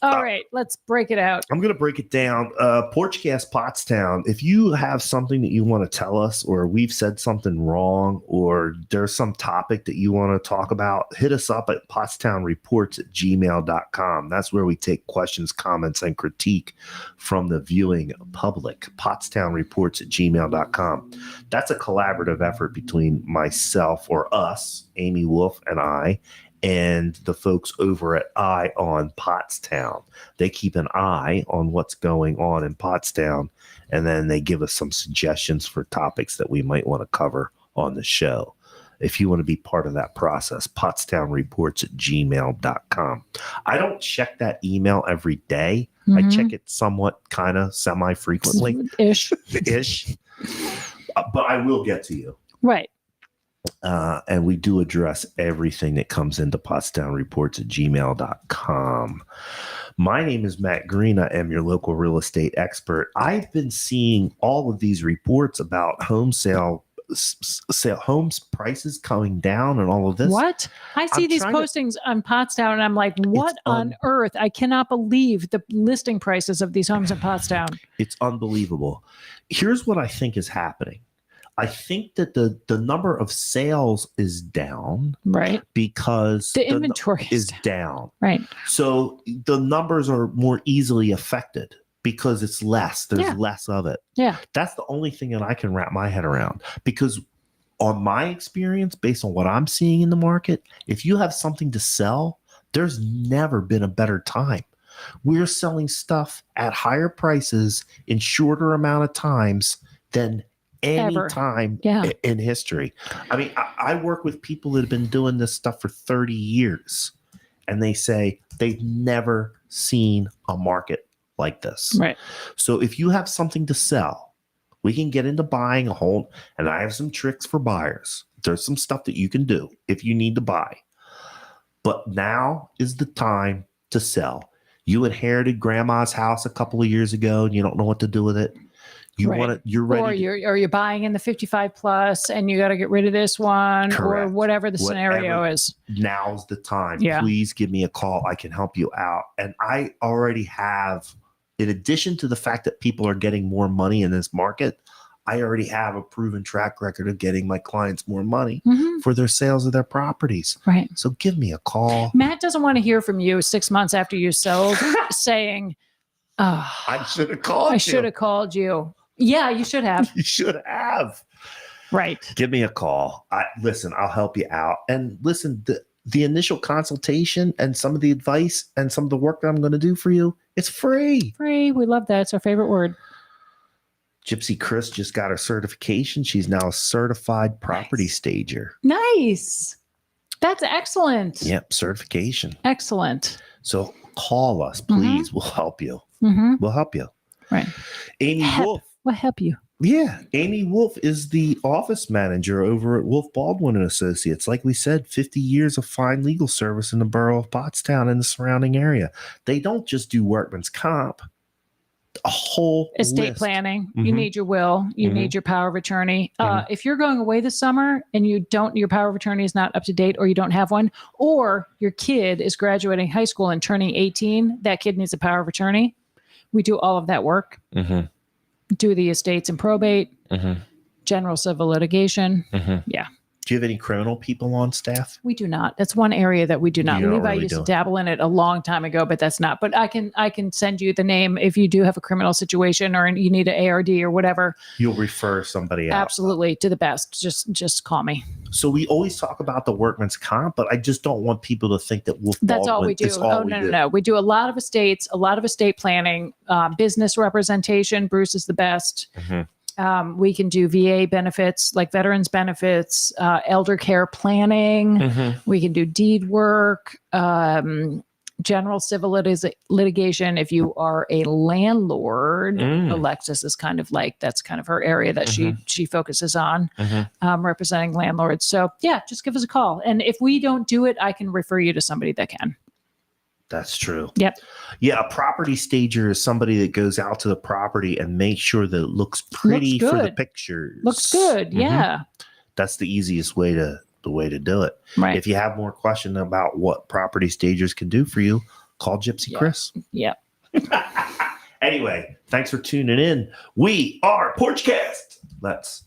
All right. Let's break it out. I'm going to break it down. Porchcast Pottstown. If you have something that you want to tell us, or we've said something wrong, or there's some topic that you want to talk about, hit us up at pottstownreports@gmail.com. That's where we take questions, comments, and critique from the viewing public. pottstownreports@gmail.com. That's a collaborative effort between myself, or us, Amy Wolf, and I, and the folks over at Eye on Pottstown. They keep an eye on what's going on in Pottstown, and then they give us some suggestions for topics that we might want to cover on the show. If you want to be part of that process, pottstownreports@gmail.com. I don't check that email every day. I check it somewhat kind of semi-frequently. Ish. But I will get to you. Right. And we do address everything that comes into pottstownreports@gmail.com. My name is Matt Green. I am your local real estate expert. I've been seeing all of these reports about homes prices coming down and all of this. What? I see these postings on Pottstown and I'm like, what on earth? I cannot believe the listing prices of these homes in Pottstown. It's unbelievable. Here's what I think is happening. I think that the number of sales is down, right? Because the inventory is down, right? So the numbers are more easily affected because it's less. There's less of it. Yeah, that's the only thing that I can wrap my head around. Because on my experience, based on what I'm seeing in the market, if you have something to sell, there's never been a better time. We're selling stuff at higher prices in shorter amount of times than any time in history. I mean, I work with people that have been doing this stuff for 30 years, and they say they've never seen a market like this. Right. So if you have something to sell, we can get into buying a home, and I have some tricks for buyers. There's some stuff that you can do if you need to buy. But now is the time to sell. You inherited grandma's house a couple of years ago, and you don't know what to do with it. You Right. want to, you're ready. Or you're buying in the 55 plus and you got to get rid of this one or Correct. whatever the scenario Whatever. is. Now's the time. Yeah. Please give me a call. I can help you out. And I already have, in addition to the fact that people are getting more money in this market, I already have a proven track record of getting my clients more money for their sales of their properties. Right. So give me a call. Matt doesn't want to hear from you 6 months after you sold saying, oh, I should have called you. I should have called you. Yeah, you should have. You should have. Right. Give me a call. Listen, I'll help you out. And listen, the initial consultation and some of the advice and some of the work that I'm going to do for you, it's free. Free. We love that. It's our favorite word. Gypsy Chris just got her certification. She's now a certified property stager. Nice. That's excellent. Yep, certification. Excellent. So call us, please. We'll help you. We'll help you. Right. Amy Wolf. We'll help you. Yeah, Amy Wolf is the office manager over at Wolf Baldwin and Associates. Like we said, 50 years of fine legal service in the borough of Pottstown and the surrounding area. They don't just do workman's comp. A whole estate list. Planning. You need your will. You need your power of attorney. If you're going away this summer and your power of attorney is not up to date or you don't have one, or your kid is graduating high school and turning 18, that kid needs a power of attorney. We do all of that work. Do the estates and probate, general civil litigation. Yeah. Do you have any criminal people on staff? We do not. That's one area that we do not. Levi used to dabble in it a long time ago, but that's not. But I can send you the name if you do have a criminal situation or you need an ARD or whatever. You'll refer somebody out. Absolutely, to the best. Just call me. So we always talk about the workman's comp, but I just don't want people to think that Wolf That's Baldwin all we do. is all No. We do a lot of estates, a lot of estate planning, business representation. Bruce is the best. We can do VA benefits, like veterans benefits, elder care planning. We can do deed work, general civil litigation. If you are a landlord, Alexis is that's kind of her area that she focuses on, representing landlords. So yeah, just give us a call. And if we don't do it, I can refer you to somebody that can. That's true. Yep. Yeah, a property stager is somebody that goes out to the property and makes sure that it looks pretty for the pictures. Looks good. Yeah. That's the easiest way to do it. Right. If you have more questions about what property stagers can do for you, call Gypsy Chris. Yeah. Anyway, thanks for tuning in. We are Porchcast. Let's